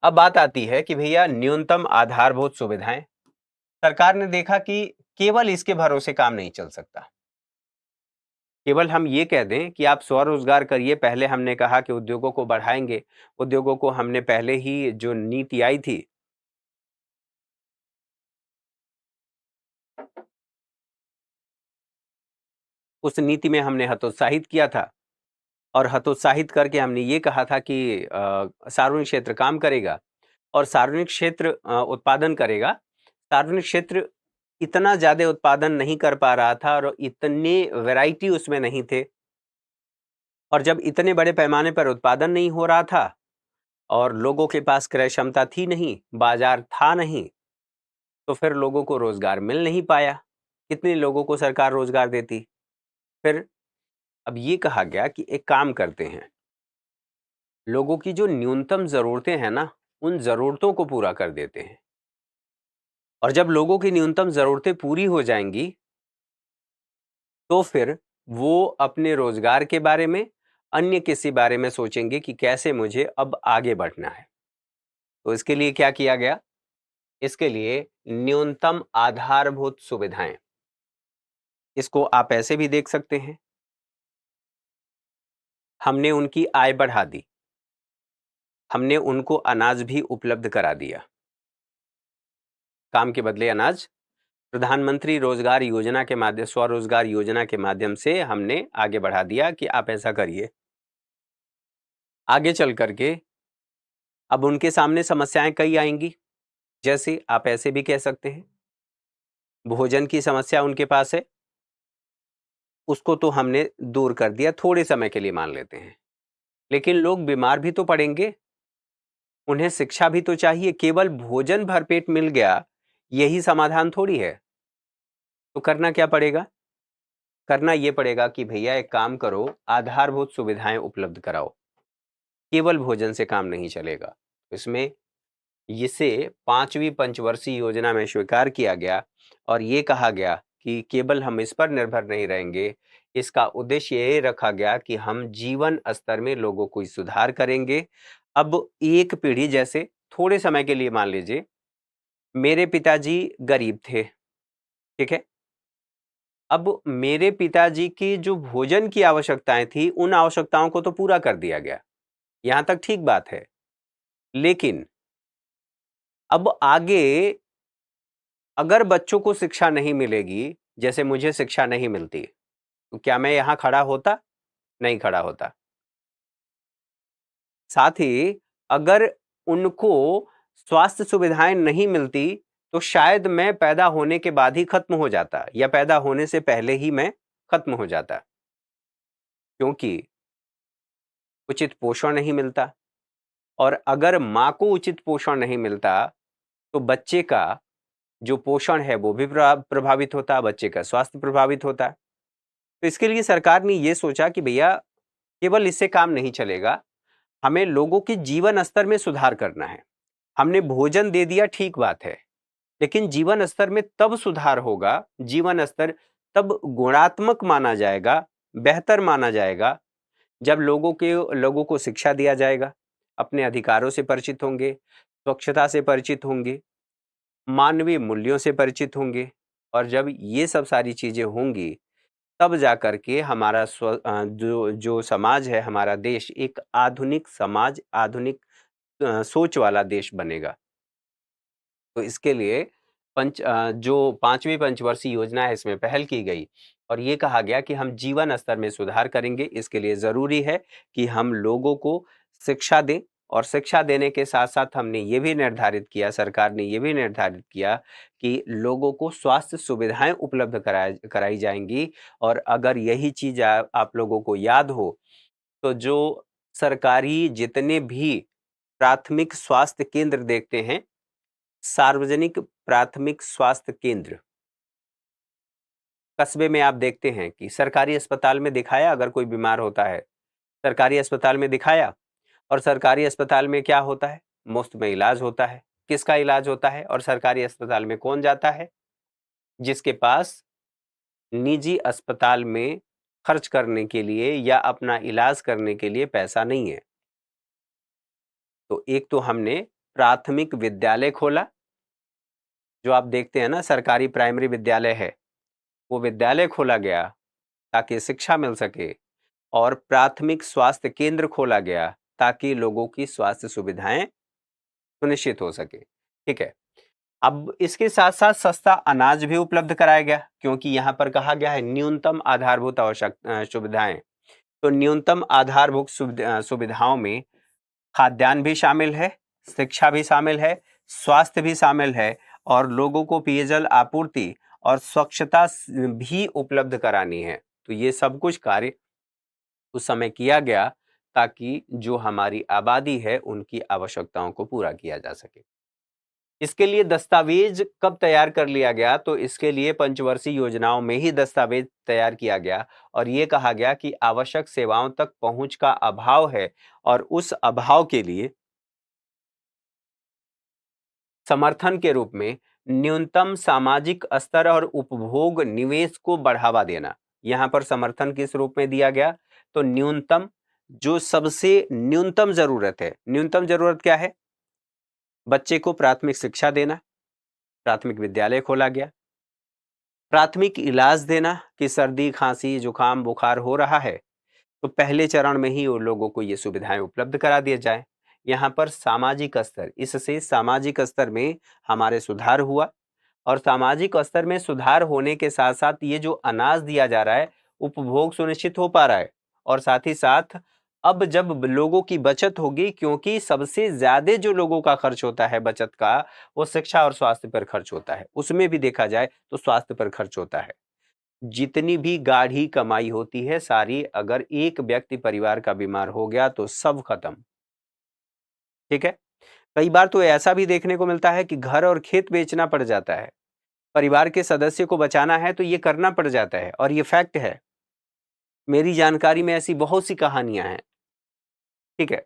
अब बात आती है कि भैया न्यूनतम आधारभूत सुविधाएं। सरकार ने देखा कि केवल इसके भरोसे काम नहीं चल सकता। केवल हम ये कह दें कि आप स्वरोजगार करिए, पहले हमने कहा कि उद्योगों को बढ़ाएँगे, उद्योगों को हमने पहले ही जो नीति आई थी उस नीति में हमने हतोत्साहित किया था और हतोत्साहित करके हमने ये कहा था कि सार्वजनिक क्षेत्र काम करेगा और सार्वजनिक क्षेत्र उत्पादन करेगा। सार्वजनिक क्षेत्र इतना ज़्यादा उत्पादन नहीं कर पा रहा था और इतने वैरायटी उसमें नहीं थे और जब इतने बड़े पैमाने पर उत्पादन नहीं हो रहा था और लोगों के पास क्रय क्षमता थी नहीं, बाजार था नहीं, तो फिर लोगों को रोजगार मिल नहीं पाया। कितने लोगों को सरकार रोजगार देती? फिर अब ये कहा गया कि एक काम करते हैं, लोगों की जो न्यूनतम ज़रूरतें हैं ना, उन ज़रूरतों को पूरा कर देते हैं और जब लोगों की न्यूनतम ज़रूरतें पूरी हो जाएँगी, तो फिर वो अपने रोज़गार के बारे में, अन्य किसी बारे में सोचेंगे कि कैसे मुझे अब आगे बढ़ना है। तो इसके लिए क्या किया गया? इसके लिए न्यूनतम आधारभूत सुविधाएँ, इसको आप ऐसे भी देख सकते हैं, हमने उनकी आय बढ़ा दी, हमने उनको अनाज भी उपलब्ध करा दिया। काम के बदले अनाज, प्रधानमंत्री रोजगार योजना के माध्यम स्वरोजगार योजना के माध्यम से हमने आगे बढ़ा दिया कि आप ऐसा करिए। आगे चल करके अब उनके सामने समस्याएं कई आएंगी, जैसे आप ऐसे भी कह सकते हैं, भोजन की समस्या उनके पास है, उसको तो हमने दूर कर दिया, थोड़े समय के लिए मान लेते हैं, लेकिन लोग बीमार भी तो पड़ेंगे, उन्हें शिक्षा भी तो चाहिए। केवल भोजन भरपेट मिल गया यही समाधान थोड़ी है। तो करना क्या पड़ेगा? करना ये पड़ेगा कि भैया एक काम करो, आधारभूत सुविधाएं उपलब्ध कराओ। केवल भोजन से काम नहीं चलेगा। इसमें इसे 5वीं पंचवर्षीय योजना में स्वीकार किया गया और ये कहा गया कि केवल हम इस पर निर्भर नहीं रहेंगे, इसका उद्देश्य ये रखा गया कि हम जीवन स्तर में लोगों को सुधार करेंगे। अब एक पीढ़ी, जैसे थोड़े समय के लिए मान लीजिए, मेरे पिताजी गरीब थे, ठीक है? अब मेरे पिताजी की जो भोजन की आवश्यकताएं थी, उन आवश्यकताओं को तो पूरा कर दिया गया, यहां तक ठीक बात है। लेकिन अब आगे अगर बच्चों को शिक्षा नहीं मिलेगी, जैसे मुझे शिक्षा नहीं मिलती, तो क्या मैं यहां खड़ा होता? नहीं खड़ा होता। साथ ही अगर उनको स्वास्थ्य सुविधाएं नहीं मिलती, तो शायद मैं पैदा होने के बाद ही खत्म हो जाता या पैदा होने से पहले ही मैं खत्म हो जाता, क्योंकि उचित पोषण नहीं मिलता और अगर मां को उचित पोषण नहीं मिलता, तो बच्चे का जो पोषण है वो भी प्रभावित होता, बच्चे का स्वास्थ्य प्रभावित होता। तो इसके लिए सरकार ने ये सोचा कि भैया केवल इससे काम नहीं चलेगा, हमें लोगों के जीवन स्तर में सुधार करना है। हमने भोजन दे दिया, ठीक बात है, लेकिन जीवन स्तर में तब सुधार होगा, जीवन स्तर तब गुणात्मक माना जाएगा, बेहतर माना जाएगा, जब लोगों को शिक्षा दिया जाएगा, अपने अधिकारों से परिचित होंगे, स्वच्छता से परिचित होंगे, मानवीय मूल्यों से परिचित होंगे और जब ये सब सारी चीजें होंगी, तब जाकर के हमारा जो जो समाज है, हमारा देश एक आधुनिक समाज, आधुनिक सोच वाला देश बनेगा। तो इसके लिए जो 5वीं पंचवर्षीय योजना है, इसमें पहल की गई और ये कहा गया कि हम जीवन स्तर में सुधार करेंगे। इसके लिए ज़रूरी है कि हम लोगों को शिक्षा दें और शिक्षा देने के साथ-साथ हमने ये भी निर्धारित किया, सरकार ने ये भी निर्धारित किया कि लोगों को स्वास्थ्य सुविधाएँ उपलब्ध कराई जाएँगी और अगर यही चीज़ आप लोगों को याद हो, तो जो सरकारी जितने भी प्राथमिक स्वास्थ्य केंद्र देखते हैं, सार्वजनिक प्राथमिक स्वास्थ्य केंद्र, कस्बे में आप देखते हैं कि सरकारी अस्पताल में दिखाया, अगर कोई बीमार होता है, सरकारी अस्पताल में दिखाया और सरकारी अस्पताल में क्या होता है? मुफ्त में इलाज होता है। किसका इलाज होता है और सरकारी अस्पताल में कौन जाता है? जिसके पास निजी अस्पताल में खर्च करने के लिए या अपना इलाज करने के लिए पैसा नहीं है। तो एक तो हमने प्राथमिक विद्यालय खोला, जो आप देखते हैं ना, सरकारी प्राइमरी विद्यालय है, वो विद्यालय खोला गया ताकि शिक्षा मिल सके, और प्राथमिक स्वास्थ्य केंद्र खोला गया ताकि लोगों की स्वास्थ्य सुविधाएं सुनिश्चित हो सके। ठीक है। अब इसके साथ साथ सस्ता अनाज भी उपलब्ध कराया गया, क्योंकि यहाँ पर कहा गया है न्यूनतम आधारभूत सुविधाएं। तो न्यूनतम आधारभूत सुविधाओं में खाद्यान्न भी शामिल है, शिक्षा भी शामिल है, स्वास्थ्य भी शामिल है, और लोगों को पेयजल आपूर्ति और स्वच्छता भी उपलब्ध करानी है। तो ये सब कुछ कार्य उस समय किया गया ताकि जो हमारी आबादी है उनकी आवश्यकताओं को पूरा किया जा सके। इसके लिए दस्तावेज कब तैयार कर लिया गया? तो इसके लिए पंचवर्षीय योजनाओं में ही दस्तावेज तैयार किया गया और ये कहा गया कि आवश्यक सेवाओं तक पहुंच का अभाव है और उस अभाव के लिए समर्थन के रूप में न्यूनतम सामाजिक स्तर और उपभोग निवेश को बढ़ावा देना। यहां पर समर्थन किस रूप में दिया गया? तो न्यूनतम, जो सबसे न्यूनतम जरूरत है। न्यूनतम जरूरत क्या है? बच्चे को प्राथमिक शिक्षा देना, प्राथमिक विद्यालय खोला गया। प्राथमिक इलाज देना कि सर्दी, खांसी, जुकाम, बुखार हो रहा है तो पहले चरण में ही उन लोगों को ये सुविधाएं उपलब्ध करा दिए जाए। यहाँ पर सामाजिक स्तर, इससे सामाजिक स्तर में हमारे सुधार हुआ, और सामाजिक स्तर में सुधार होने के साथ साथ ये जो अनाज दिया जा रहा है उपभोग सुनिश्चित हो पा रहा है, और साथ ही साथ अब जब लोगों की बचत होगी, क्योंकि सबसे ज्यादा जो लोगों का खर्च होता है बचत का, वो शिक्षा और स्वास्थ्य पर खर्च होता है। उसमें भी देखा जाए तो स्वास्थ्य पर खर्च होता है। जितनी भी गाढ़ी कमाई होती है सारी, अगर एक व्यक्ति परिवार का बीमार हो गया तो सब खत्म। ठीक है। कई बार तो ऐसा भी देखने को मिलता है कि घर और खेत बेचना पड़ जाता है, परिवार के सदस्य को बचाना है तो ये करना पड़ जाता है, और ये फैक्ट है। मेरी जानकारी में ऐसी बहुत सी कहानियां हैं। ठीक है।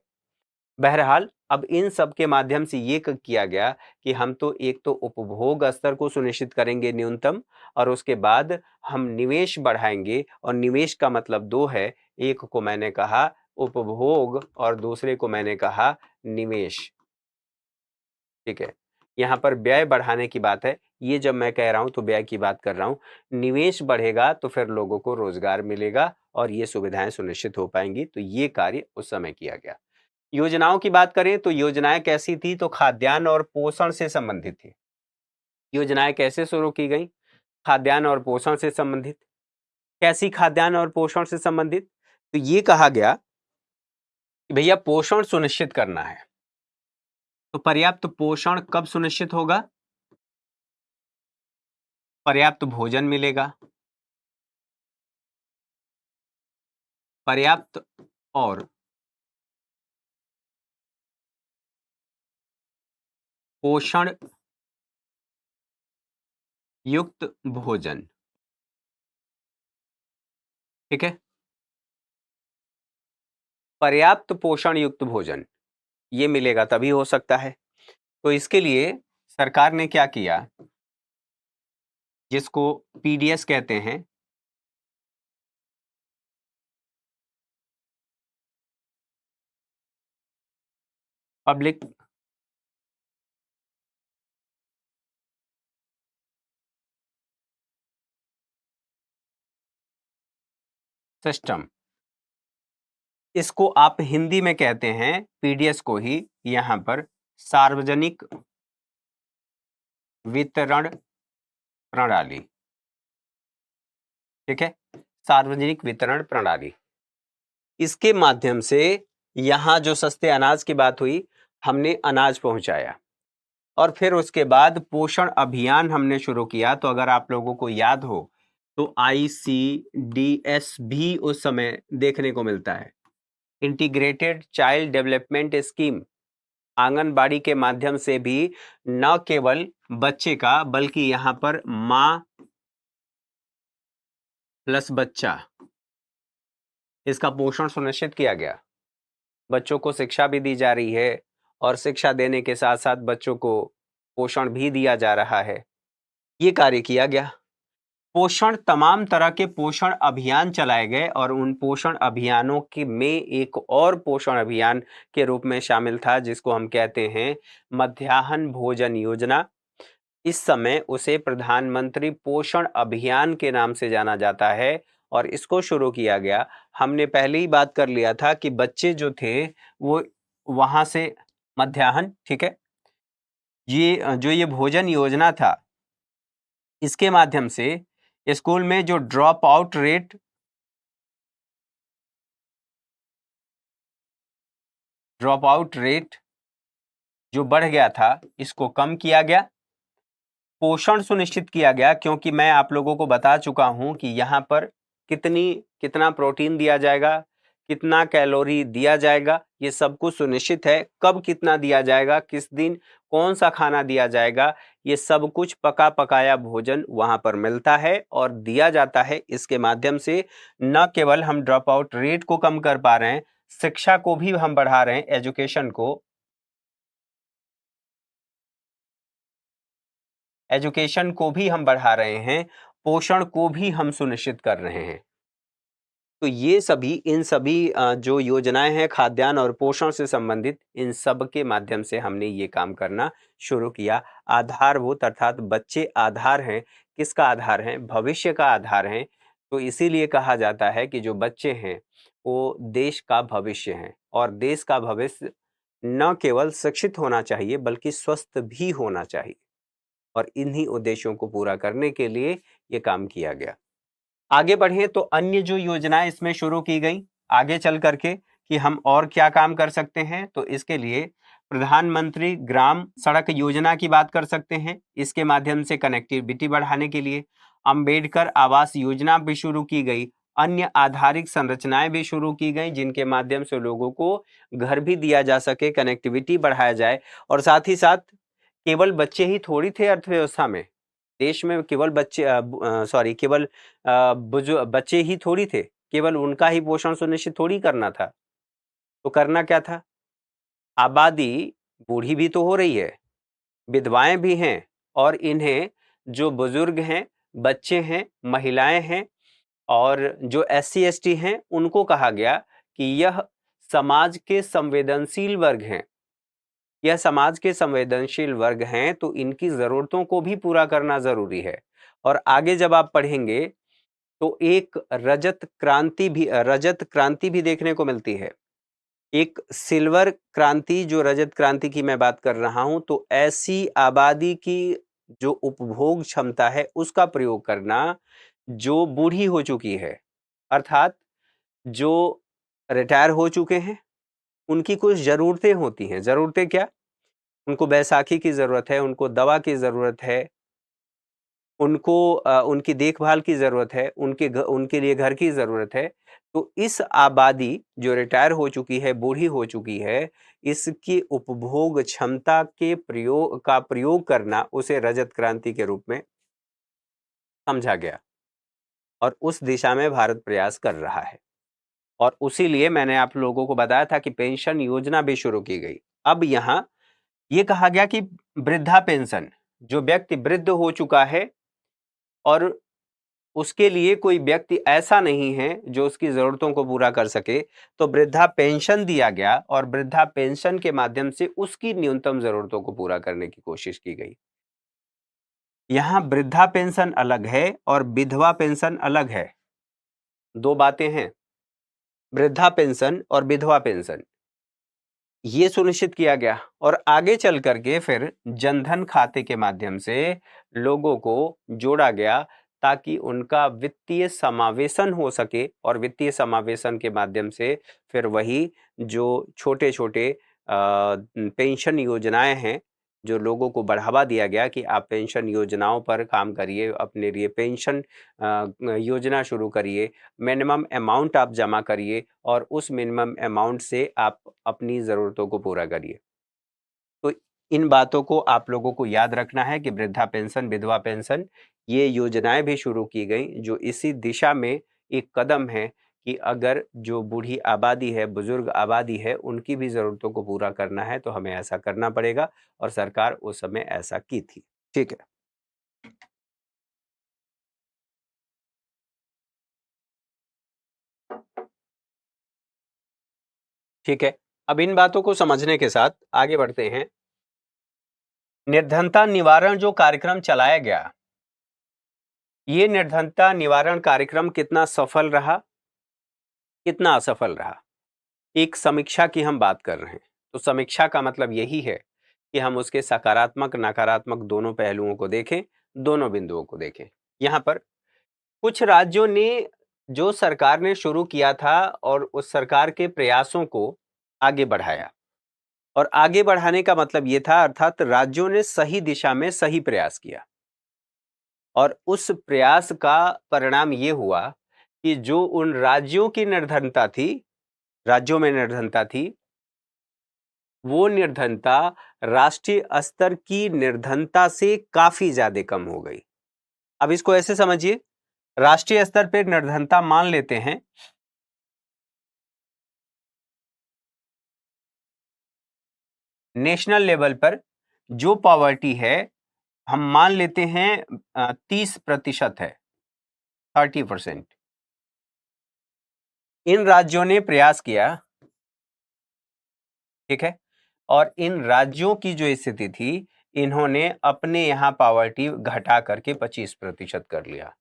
बहरहाल अब इन सब के माध्यम से ये किया गया कि हम तो एक तो उपभोग स्तर को सुनिश्चित करेंगे न्यूनतम, और उसके बाद हम निवेश बढ़ाएंगे, और निवेश का मतलब दो है, एक को मैंने कहा उपभोग और दूसरे को मैंने कहा निवेश। ठीक है। यहाँ पर व्यय बढ़ाने की बात है, ये जब मैं कह रहा हूं तो व्यय की बात कर रहा हूं। निवेश बढ़ेगा तो फिर लोगों को रोजगार मिलेगा और ये सुविधाएं सुनिश्चित हो पाएंगी। तो ये कार्य उस समय किया गया। योजनाओं की बात करें तो योजनाएं कैसी थी? तो खाद्यान्न और पोषण से संबंधित थी। योजनाएं कैसे शुरू की गई? खाद्यान्न और पोषण से संबंधित। कैसी खाद्यान्न और पोषण से संबंधित? तो ये कहा गया कि भैया पोषण सुनिश्चित करना है। तो पर्याप्त पोषण कब सुनिश्चित होगा? पर्याप्त भोजन मिलेगा, पर्याप्त और पोषण युक्त भोजन। ठीक है। पर्याप्त पोषण युक्त भोजन ये मिलेगा तभी हो सकता है। तो इसके लिए सरकार ने क्या किया, जिसको पीडीएस कहते हैं, पब्लिक सिस्टम, इसको आप हिंदी में कहते हैं पीडीएस को ही यहां पर सार्वजनिक वितरण प्रणाली। ठीक है। सार्वजनिक वितरण प्रणाली, इसके माध्यम से यहां जो सस्ते अनाज की बात हुई, हमने अनाज पहुंचाया, और फिर उसके बाद पोषण अभियान हमने शुरू किया। तो अगर आप लोगों को याद हो तो ICDS भी उस समय देखने को मिलता है, integrated child development scheme. Anganwadi के माध्यम से भी न केवल बच्चे का बल्कि यहां पर मां प्लस बच्चा, इसका पोषण सुनिश्चित किया गया। बच्चों को शिक्षा भी दी जा रही है, और शिक्षा देने के साथ साथ बच्चों को पोषण भी दिया जा रहा है। ये कार्य किया गया। पोषण, तमाम तरह के पोषण अभियान चलाए गए, और उन पोषण अभियानों के में एक और पोषण अभियान के रूप में शामिल था जिसको हम कहते हैं मध्याह्न भोजन योजना। इस समय उसे प्रधानमंत्री पोषण अभियान के नाम से जाना जाता है, और इसको शुरू किया गया। हमने पहले ही बात कर लिया था कि बच्चे जो थे वो वहां से मध्याह्न, ठीक है, ये भोजन योजना था, इसके माध्यम से स्कूल में जो ड्रॉप आउट रेट जो बढ़ गया था, इसको कम किया गया। पोषण सुनिश्चित किया गया, क्योंकि मैं आप लोगों को बता चुका हूं कि यहाँ पर कितना प्रोटीन दिया जाएगा, कितना कैलोरी दिया जाएगा, ये सब कुछ सुनिश्चित है। कब कितना दिया जाएगा, किस दिन कौन सा खाना दिया जाएगा, ये सब कुछ पका पकाया भोजन वहां पर मिलता है और दिया जाता है। इसके माध्यम से न केवल हम ड्रॉप आउट रेट को कम कर पा रहे हैं, शिक्षा को भी हम बढ़ा रहे हैं, एजुकेशन को भी हम बढ़ा रहे हैं, पोषण को भी हम सुनिश्चित कर रहे हैं। तो ये सभी इन सभी जो योजनाएं हैं खाद्यान्न और पोषण से संबंधित, इन सब के माध्यम से हमने ये काम करना शुरू किया। आधारभूत अर्थात बच्चे आधार हैं। किसका आधार है? भविष्य का आधार है। तो इसीलिए कहा जाता है कि जो बच्चे हैं वो देश का भविष्य हैं, और देश का भविष्य न केवल शिक्षित होना चाहिए बल्कि स्वस्थ भी होना चाहिए, और इन्हीं उद्देश्यों को पूरा करने के लिए ये काम किया गया। आगे बढ़े तो अन्य जो योजनाएं इसमें शुरू की गई आगे चल करके कि हम और क्या काम कर सकते हैं, तो इसके लिए प्रधानमंत्री ग्राम सड़क योजना की बात कर सकते हैं। इसके माध्यम से कनेक्टिविटी बढ़ाने के लिए अंबेडकर आवास योजना भी शुरू की गई। अन्य आधारिक संरचनाएं भी शुरू की गई, जिनके माध्यम से लोगों को घर भी दिया जा सके, कनेक्टिविटी बढ़ाया जाए। और साथ ही साथ केवल बच्चे ही थोड़ी थे अर्थव्यवस्था में, देश में केवल बच्चे ही थोड़ी थे, केवल उनका ही पोषण सुनिश्चित थोड़ी करना था। तो करना क्या था? आबादी बूढ़ी भी तो हो रही है, विधवाएं भी हैं, और इन्हें जो बुजुर्ग हैं, बच्चे हैं, महिलाएं हैं और जो SC ST हैं, उनको कहा गया कि यह समाज के संवेदनशील वर्ग हैं। यह समाज के संवेदनशील वर्ग हैं, तो इनकी जरूरतों को भी पूरा करना जरूरी है। और आगे जब आप पढ़ेंगे तो एक रजत क्रांति भी देखने को मिलती है, एक सिल्वर क्रांति, जो रजत क्रांति की मैं बात कर रहा हूं। तो ऐसी आबादी की जो उपभोग क्षमता है उसका प्रयोग करना, जो बूढ़ी हो चुकी है, अर्थात जो रिटायर हो चुके हैं, उनकी कुछ जरूरतें होती हैं। जरूरतें क्या? उनको बैसाखी की जरूरत है, उनको दवा की जरूरत है, उनको उनकी देखभाल की जरूरत है, उनके लिए घर की जरूरत है। तो इस आबादी जो रिटायर हो चुकी है, बूढ़ी हो चुकी है, इसकी उपभोग क्षमता के प्रयोग करना, उसे रजत क्रांति के रूप में समझा गया, और उस दिशा में भारत प्रयास कर रहा है। और उसी लिए मैंने आप लोगों को बताया था कि पेंशन योजना भी शुरू की गई। अब यहां यह कहा गया कि वृद्धा पेंशन, जो व्यक्ति वृद्ध हो चुका है और उसके लिए कोई व्यक्ति ऐसा नहीं है जो उसकी जरूरतों को पूरा कर सके, तो वृद्धा पेंशन दिया गया, और वृद्धा पेंशन के माध्यम से उसकी न्यूनतम जरूरतों को पूरा करने की कोशिश की गई। यहां वृद्धा पेंशन अलग है और विधवा पेंशन अलग है, दो बातें हैं। वृद्धा पेंशन और विधवा पेंशन ये सुनिश्चित किया गया, और आगे चल करके फिर जनधन खाते के माध्यम से लोगों को जोड़ा गया, ताकि उनका वित्तीय समावेशन हो सके, और वित्तीय समावेशन के माध्यम से फिर वही जो छोटे छोटे पेंशन योजनाएं हैं, जो लोगों को बढ़ावा दिया गया कि आप पेंशन योजनाओं पर काम करिए, अपने लिए पेंशन योजना शुरू करिए, मिनिमम अमाउंट आप जमा करिए, और उस मिनिमम अमाउंट से आप अपनी ज़रूरतों को पूरा करिए। तो इन बातों को आप लोगों को याद रखना है कि वृद्धा पेंशन, विधवा पेंशन, ये योजनाएं भी शुरू की गई, जो इसी दिशा में एक कदम है कि अगर जो बूढ़ी आबादी है, बुजुर्ग आबादी है, उनकी भी ज़रूरतों को पूरा करना है, तो हमें ऐसा करना पड़ेगा, और सरकार उस समय ऐसा की थी। ठीक है। ठीक है, अब इन बातों को समझने के साथ आगे बढ़ते हैं। निर्धनता निवारण जो कार्यक्रम चलाया गया, ये निर्धनता निवारण कार्यक्रम कितना सफल रहा, कितना असफल रहा? एक समीक्षा की हम बात कर रहे हैं, तो समीक्षा का मतलब यही है कि हम उसके सकारात्मक नकारात्मक दोनों पहलुओं को देखें, दोनों बिंदुओं को देखें। यहाँ पर कुछ राज्यों ने जो सरकार ने शुरू किया था और उस सरकार के प्रयासों को आगे बढ़ाया, और आगे बढ़ाने का मतलब ये था, अर्थात राज्यों ने सही दिशा में सही प्रयास किया, और उस प्रयास का परिणाम ये हुआ कि जो उन राज्यों की निर्धनता थी, राज्यों में निर्धनता थी, वो निर्धनता राष्ट्रीय स्तर की निर्धनता से काफी ज्यादा कम हो गई। अब इसको ऐसे समझिए, राष्ट्रीय स्तर पर निर्धनता मान लेते हैं, नेशनल लेवल पर जो पॉवर्टी है हम मान लेते हैं 30% है, 30%। इन राज्यों ने प्रयास किया, ठीक है, और इन राज्यों की जो स्थिति थी, इन्होंने अपने यहां पॉवर्टी घटा करके 25% कर लिया।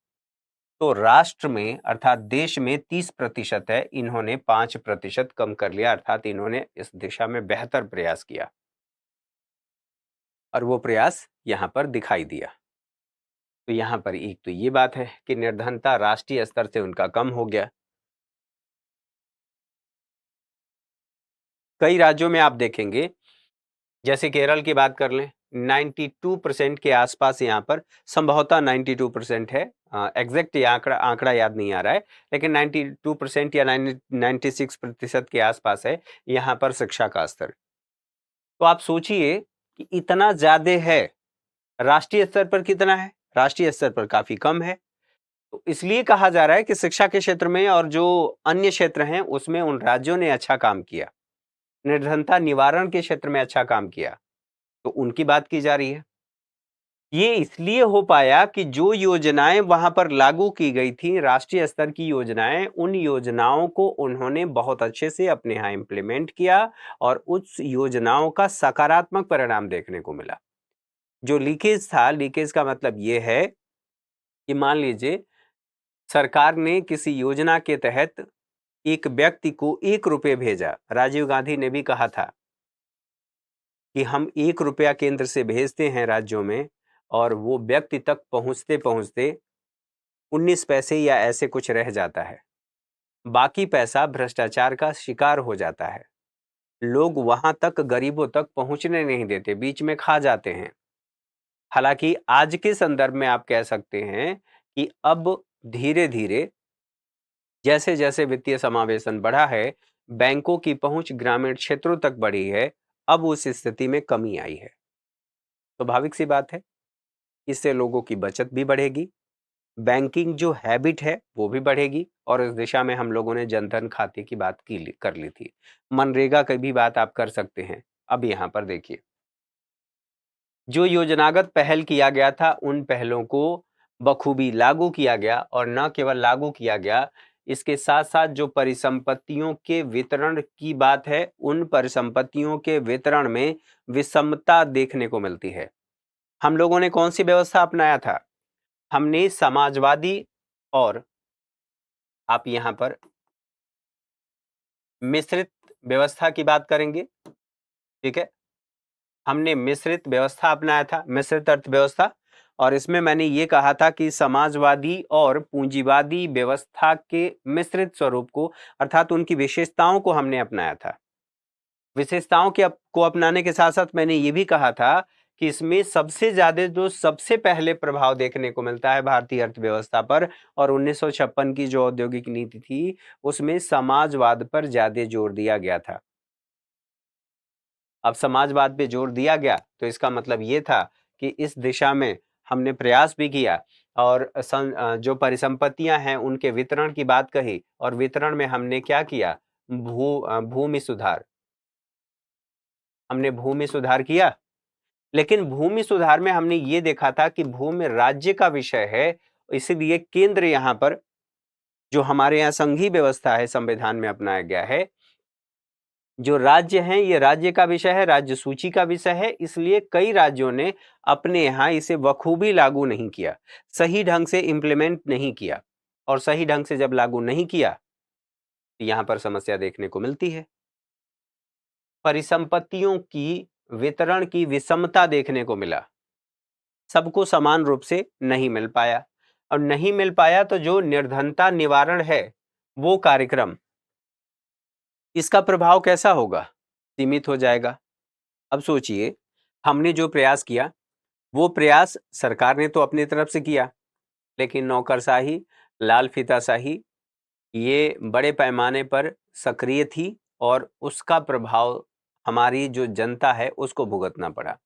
तो राष्ट्र में अर्थात देश में 30% है, इन्होंने 5% कम कर लिया, अर्थात इन्होंने इस दिशा में बेहतर प्रयास किया, और वो प्रयास यहां पर दिखाई दिया। तो यहां पर एक तो ये बात है कि निर्धनता राष्ट्रीय स्तर से उनका कम हो गया। कई राज्यों में आप देखेंगे, जैसे केरल की बात कर लें, 92% के आसपास यहाँ पर, संभवतः 92% है, एग्जैक्ट ये आंकड़ा याद नहीं आ रहा है, लेकिन 92% या 96% के आसपास है यहाँ पर शिक्षा का स्तर। तो आप सोचिए कि इतना ज्यादा है, राष्ट्रीय स्तर पर कितना है? राष्ट्रीय स्तर पर काफी कम है। तो इसलिए कहा जा रहा है कि शिक्षा के क्षेत्र में और जो अन्य क्षेत्र हैं उसमें उन राज्यों ने अच्छा काम किया, निर्धनता निवारण के क्षेत्र में अच्छा काम किया, तो उनकी बात की जा रही है। ये इसलिए हो पाया कि जो योजनाएं वहां पर लागू की गई थी, राष्ट्रीय स्तर की योजनाएं, उन योजनाओं को उन्होंने बहुत अच्छे से अपने यहां इंप्लीमेंट किया, और उस योजनाओं का सकारात्मक परिणाम देखने को मिला। जो लीकेज था, लीकेज का मतलब यह है कि मान लीजिए सरकार ने किसी योजना के तहत एक व्यक्ति को 1 रुपये भेजा। राजीव गांधी ने भी कहा था कि हम 1 रुपया केंद्र से भेजते हैं राज्यों में, और वो व्यक्ति तक पहुंचते पहुंचते 19 पैसे या ऐसे कुछ रह जाता है, बाकी पैसा भ्रष्टाचार का शिकार हो जाता है, लोग वहां तक, गरीबों तक पहुंचने नहीं देते, बीच में खा जाते हैं। हालांकि आज के संदर्भ में आप कह सकते हैं कि अब धीरे धीरे जैसे जैसे वित्तीय समावेशन बढ़ा है, बैंकों की पहुंच ग्रामीण क्षेत्रों तक बढ़ी है, अब उस स्थिति में कमी आई है। स्वाभाविक सी बात है, इससे लोगों की बचत भी बढ़ेगी, बैंकिंग जो हैबिट है वो भी बढ़ेगी, और इस दिशा में हम लोगों ने जनधन खाते की बात कर ली थी। मनरेगा की भी बात आप कर सकते हैं। अब यहां पर देखिए, जो योजनागत पहल किया गया था, उन पहलों को बखूबी लागू किया गया, और न केवल लागू किया गया, इसके साथ साथ जो परिसंपत्तियों के वितरण की बात है, उन परिसंपत्तियों के वितरण में विषमता देखने को मिलती है। हम लोगों ने कौन सी व्यवस्था अपनाया था? हमने समाजवादी, और आप यहां पर मिश्रित व्यवस्था की बात करेंगे, ठीक है, हमने मिश्रित व्यवस्था अपनाया था, मिश्रित अर्थव्यवस्था, और इसमें मैंने ये कहा था कि समाजवादी और पूंजीवादी व्यवस्था के मिश्रित स्वरूप को, अर्थात उनकी विशेषताओं को हमने अपनाया था। विशेषताओं को अपनाने के साथ साथ मैंने ये भी कहा था कि इसमें सबसे ज्यादा जो सबसे पहले प्रभाव देखने को मिलता है भारतीय अर्थव्यवस्था पर, और 1956 की जो औद्योगिक नीति थी, उसमें समाजवाद पर ज्यादा जोर दिया गया था। अब समाजवाद पे जोर दिया गया, तो इसका मतलब ये था कि इस दिशा में हमने प्रयास भी किया, और जो परिसंपत्तियां हैं उनके वितरण की बात कही, और वितरण में हमने क्या किया? भूमि सुधार, हमने भूमि सुधार किया। लेकिन भूमि सुधार में हमने ये देखा था कि भूमि राज्य का विषय है, इसीलिए केंद्र यहां पर, जो हमारे यहाँ संघीय व्यवस्था है, संविधान में अपनाया गया है, जो राज्य हैं ये राज्य का विषय है, राज्य सूची का विषय है, इसलिए कई राज्यों ने अपने यहाँ इसे बखूबी लागू नहीं किया, सही ढंग से इंप्लीमेंट नहीं किया। और सही ढंग से जब लागू नहीं किया तो यहाँ पर समस्या देखने को मिलती है। परिसंपत्तियों की वितरण की विषमता देखने को मिला, सबको समान रूप से नहीं मिल पाया, और नहीं मिल पाया तो जो निर्धनता निवारण है वो कार्यक्रम, इसका प्रभाव कैसा होगा? सीमित हो जाएगा। अब सोचिए, हमने जो प्रयास किया वो प्रयास सरकार ने तो अपनी तरफ से किया, लेकिन नौकरशाही, लाल फीताशाही ये बड़े पैमाने पर सक्रिय थी और उसका प्रभाव हमारी जो जनता है उसको भुगतना पड़ा।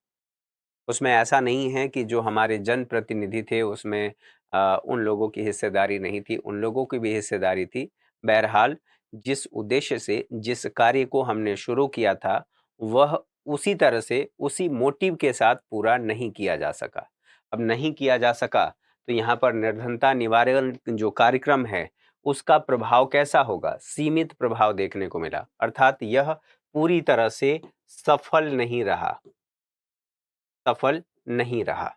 उसमें ऐसा नहीं है कि जो हमारे जनप्रतिनिधि थे उसमें उन लोगों की हिस्सेदारी नहीं थी, उन लोगों की भी हिस्सेदारी थी। बहरहाल जिस उद्देश्य से जिस कार्य को हमने शुरू किया था वह उसी तरह से उसी मोटिव के साथ पूरा नहीं किया जा सका। अब नहीं किया जा सका तो यहाँ पर निर्धनता निवारण जो कार्यक्रम है उसका प्रभाव कैसा होगा? सीमित प्रभाव देखने को मिला, अर्थात यह पूरी तरह से सफल नहीं रहा, सफल नहीं रहा।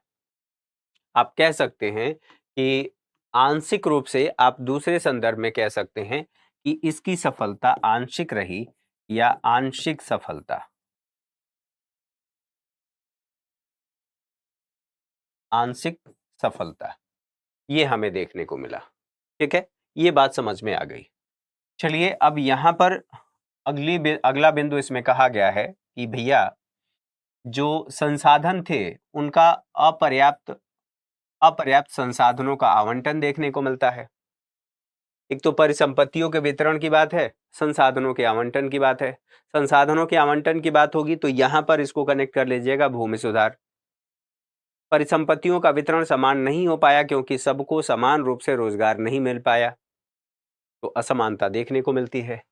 आप कह सकते हैं कि आंशिक रूप से आप दूसरे संदर्भ में कह सकते हैं कि इसकी सफलता आंशिक रही या आंशिक सफलता। आंशिक सफलता ये हमें देखने को मिला। ठीक है, ये बात समझ में आ गई। चलिए अब यहां पर अगला बिंदु इसमें कहा गया है कि भैया जो संसाधन थे उनका अपर्याप्त अपर्याप्त संसाधनों का आवंटन देखने को मिलता है। एक तो परिसंपत्तियों के वितरण की बात है, संसाधनों के आवंटन की बात है। संसाधनों के आवंटन की बात होगी तो यहां पर इसको कनेक्ट कर लीजिएगा भूमि सुधार। परिसंपत्तियों का वितरण समान नहीं हो पाया क्योंकि सबको समान रूप से रोजगार नहीं मिल पाया, तो असमानता देखने को मिलती है।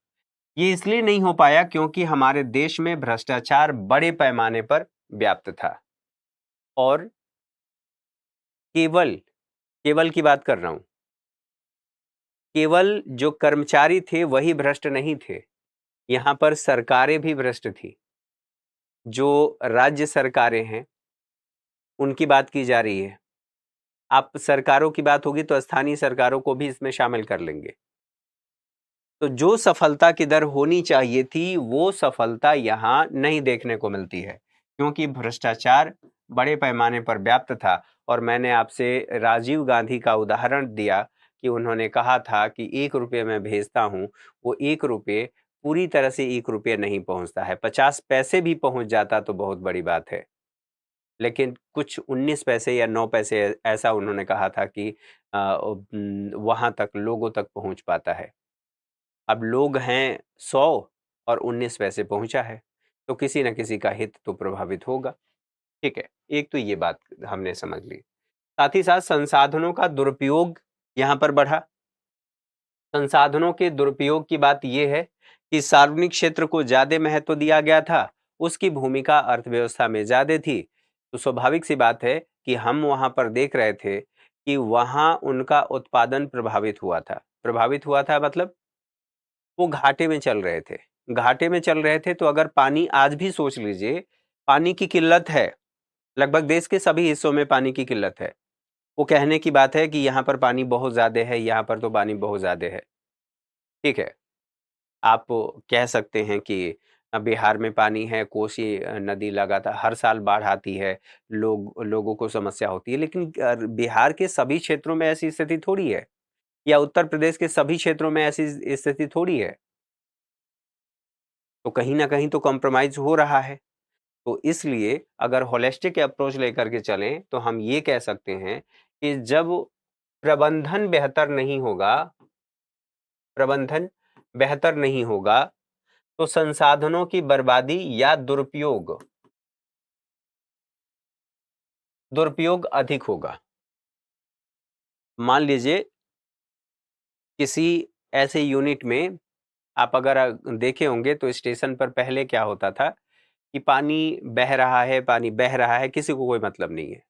ये इसलिए नहीं हो पाया क्योंकि हमारे देश में भ्रष्टाचार बड़े पैमाने पर व्याप्त था, और केवल केवल की बात कर रहा हूं, केवल जो कर्मचारी थे वही भ्रष्ट नहीं थे, यहां पर सरकारें भी भ्रष्ट थी। जो राज्य सरकारें हैं उनकी बात की जा रही है। आप सरकारों की बात होगी तो स्थानीय सरकारों को भी इसमें शामिल कर लेंगे। तो जो सफलता की दर होनी चाहिए थी वो सफलता यहां नहीं देखने को मिलती है क्योंकि भ्रष्टाचार बड़े पैमाने पर व्याप्त था। और मैंने आपसे राजीव गांधी का उदाहरण दिया कि उन्होंने कहा था कि 1 रुपये मैं भेजता हूं, वो 1 रुपये पूरी तरह से 1 रुपये नहीं पहुंचता है, 50 पैसे भी पहुंच जाता तो बहुत बड़ी बात है, लेकिन कुछ 19 पैसे या 9 पैसे ऐसा उन्होंने कहा था कि वहां तक लोगों तक पहुंच पाता है। अब लोग हैं 100 और 19 पैसे पहुंचा है, तो किसी न किसी का हित तो प्रभावित होगा। ठीक है, एक तो ये बात हमने समझ ली। साथ ही साथ संसाधनों का दुरुपयोग यहां पर बढ़ा। संसाधनों के दुरुपयोग की बात यह है कि सार्वजनिक क्षेत्र को ज्यादा महत्व दिया गया था, उसकी भूमिका अर्थव्यवस्था में ज्यादा थी, तो स्वाभाविक सी बात है कि हम वहां पर देख रहे थे कि वहां उनका उत्पादन प्रभावित हुआ था मतलब वो घाटे में चल रहे थे। घाटे में चल रहे थे तो अगर पानी, आज भी सोच लीजिए, पानी की किल्लत है, लगभग देश के सभी हिस्सों में पानी की किल्लत है। वो कहने की बात है कि यहाँ पर पानी बहुत ज्यादा है, यहाँ पर तो पानी बहुत ज्यादा है। ठीक है, आप कह सकते हैं कि बिहार में पानी है, कोसी नदी लगातार हर साल बाढ़ आती है, लोगों को समस्या होती है, लेकिन बिहार के सभी क्षेत्रों में ऐसी स्थिति थोड़ी है, या उत्तर प्रदेश के सभी क्षेत्रों में ऐसी स्थिति थोड़ी है। तो कहीं ना कहीं तो कॉम्प्रोमाइज हो रहा है। तो इसलिए अगर होलिस्टिक अप्रोच लेकर के चलें तो हम ये कह सकते हैं कि जब प्रबंधन बेहतर नहीं होगा, प्रबंधन बेहतर नहीं होगा तो संसाधनों की बर्बादी या दुरुपयोग अधिक होगा। मान लीजिए किसी ऐसे यूनिट में आप अगर देखे होंगे तो स्टेशन पर पहले क्या होता था कि पानी बह रहा है, किसी को कोई मतलब नहीं है।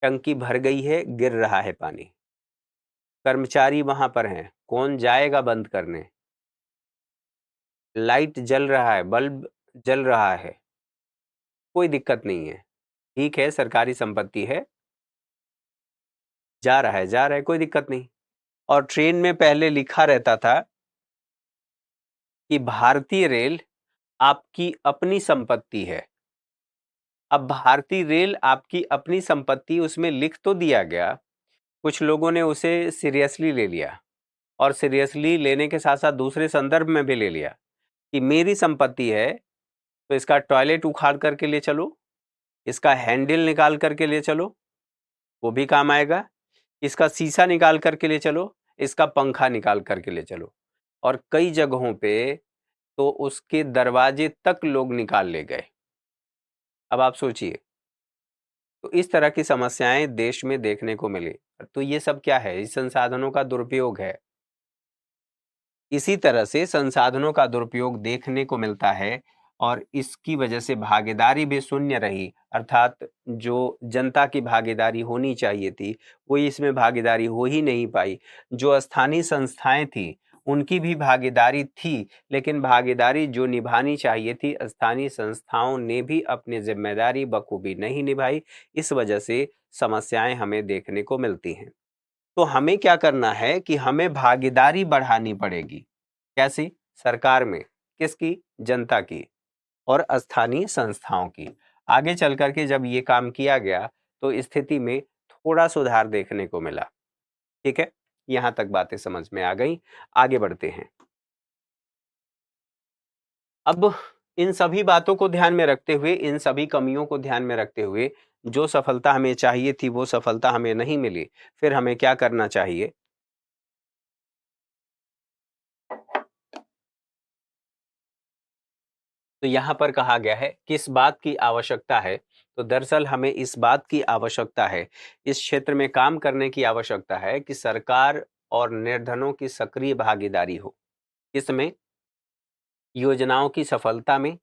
टंकी भर गई है, गिर रहा है पानी, कर्मचारी वहां पर हैं, कौन जाएगा बंद करने? लाइट जल रहा है, बल्ब जल रहा है, कोई दिक्कत नहीं है। ठीक है, सरकारी संपत्ति है, जा रहा है, कोई दिक्कत नहीं। और ट्रेन में पहले लिखा रहता था कि भारतीय रेल आपकी अपनी संपत्ति है। अब भारतीय रेल आपकी अपनी संपत्ति, उसमें लिख तो दिया गया, कुछ लोगों ने उसे सीरियसली ले लिया, और सीरियसली लेने के साथ साथ दूसरे संदर्भ में भी ले लिया कि मेरी संपत्ति है तो इसका टॉयलेट उखाड़ करके ले चलो, इसका हैंडल निकाल करके ले चलो, वो भी काम आएगा, इसका शीशा निकाल करके ले चलो, इसका पंखा निकाल करके ले चलो। और कई जगहों पे तो उसके दरवाजे तक लोग निकाल ले गए। अब आप सोचिए, तो इस तरह की समस्याएं देश में देखने को मिली। तो ये सब क्या है? इस संसाधनों का दुरुपयोग है। इसी तरह से संसाधनों का दुरुपयोग देखने को मिलता है, और इसकी वजह से भागीदारी भी शून्य रही, अर्थात जो जनता की भागीदारी होनी चाहिए थी वो इसमें भागीदारी हो ही नहीं पाई। जो स्थानीय संस्थाएं थी उनकी भी भागीदारी थी, लेकिन भागीदारी जो निभानी चाहिए थी स्थानीय संस्थाओं ने भी अपनी जिम्मेदारी बखूबी नहीं निभाई। इस वजह से समस्याएं हमें देखने को मिलती हैं। तो हमें क्या करना है कि हमें भागीदारी बढ़ानी पड़ेगी। कैसी? सरकार में। किसकी? जनता की और स्थानीय संस्थाओं की। आगे चल करके जब ये काम किया गया तो स्थिति में थोड़ा सुधार देखने को मिला। ठीक है, यहां तक बातें समझ में आ गई। आगे बढ़ते हैं। अब इन सभी बातों को ध्यान में रखते हुए, इन सभी कमियों को ध्यान में रखते हुए, जो सफलता हमें चाहिए थी वो सफलता हमें नहीं मिली, फिर हमें क्या करना चाहिए? तो यहाँ पर कहा गया है किस बात की आवश्यकता है। तो दरअसल हमें इस बात की आवश्यकता है, इस क्षेत्र में काम करने की आवश्यकता है कि सरकार और निर्धनों की सक्रिय भागीदारी हो। इसमें योजनाओं की सफलता में,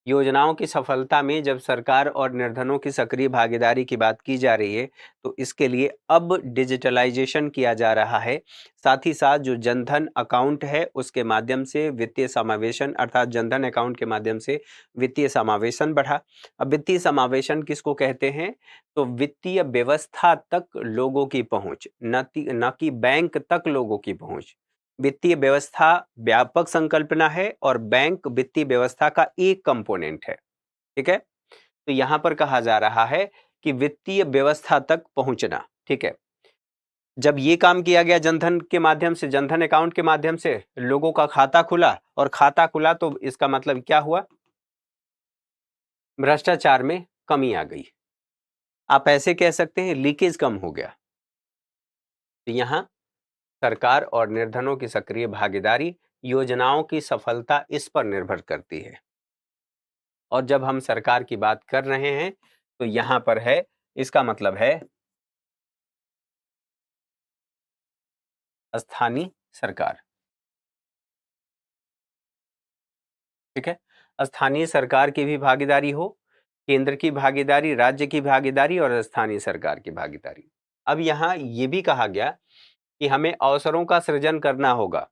योजनाओं की सफलता में जब सरकार और निर्धनों की सक्रिय भागीदारी की बात की जा रही है, तो इसके लिए अब डिजिटलाइजेशन किया जा रहा है। साथ ही साथ जो जनधन अकाउंट है उसके माध्यम से वित्तीय समावेशन, अर्थात जनधन अकाउंट के माध्यम से वित्तीय समावेशन बढ़ा। अब वित्तीय समावेशन किसको कहते हैं? तो वित्तीय व्यवस्था तक लोगों की पहुंच, न कि बैंक तक लोगों की पहुंच। वित्तीय व्यवस्था व्यापक संकल्पना है और बैंक वित्तीय व्यवस्था का एक कंपोनेंट है। ठीक है, तो यहां पर कहा जा रहा है कि वित्तीय व्यवस्था तक पहुंचना। ठीक है, जब ये काम किया गया जनधन के माध्यम से, जनधन अकाउंट के माध्यम से लोगों का खाता खुला, और खाता खुला तो इसका मतलब क्या हुआ? भ्रष्टाचार में कमी आ गई। आप ऐसे कह सकते हैं लीकेज कम हो गया। तो यहां सरकार और निर्धनों की सक्रिय भागीदारी, योजनाओं की सफलता इस पर निर्भर करती है। और जब हम सरकार की बात कर रहे हैं तो यहां पर है, इसका मतलब है स्थानीय सरकार। ठीक है, स्थानीय सरकार की भी भागीदारी हो, केंद्र की भागीदारी, राज्य की भागीदारी और स्थानीय सरकार की भागीदारी। अब यहां यह भी कहा गया कि हमें अवसरों का सृजन करना होगा,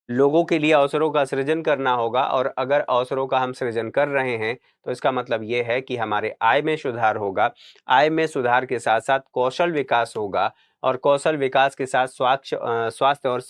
लोगों के लिए अवसरों का सृजन करना होगा। और अगर अवसरों का हम सृजन कर रहे हैं तो इसका मतलब ये है कि हमारे आय में सुधार होगा। आय में सुधार के साथ साथ कौशल विकास होगा, और कौशल विकास के साथ स्वास्थ्य और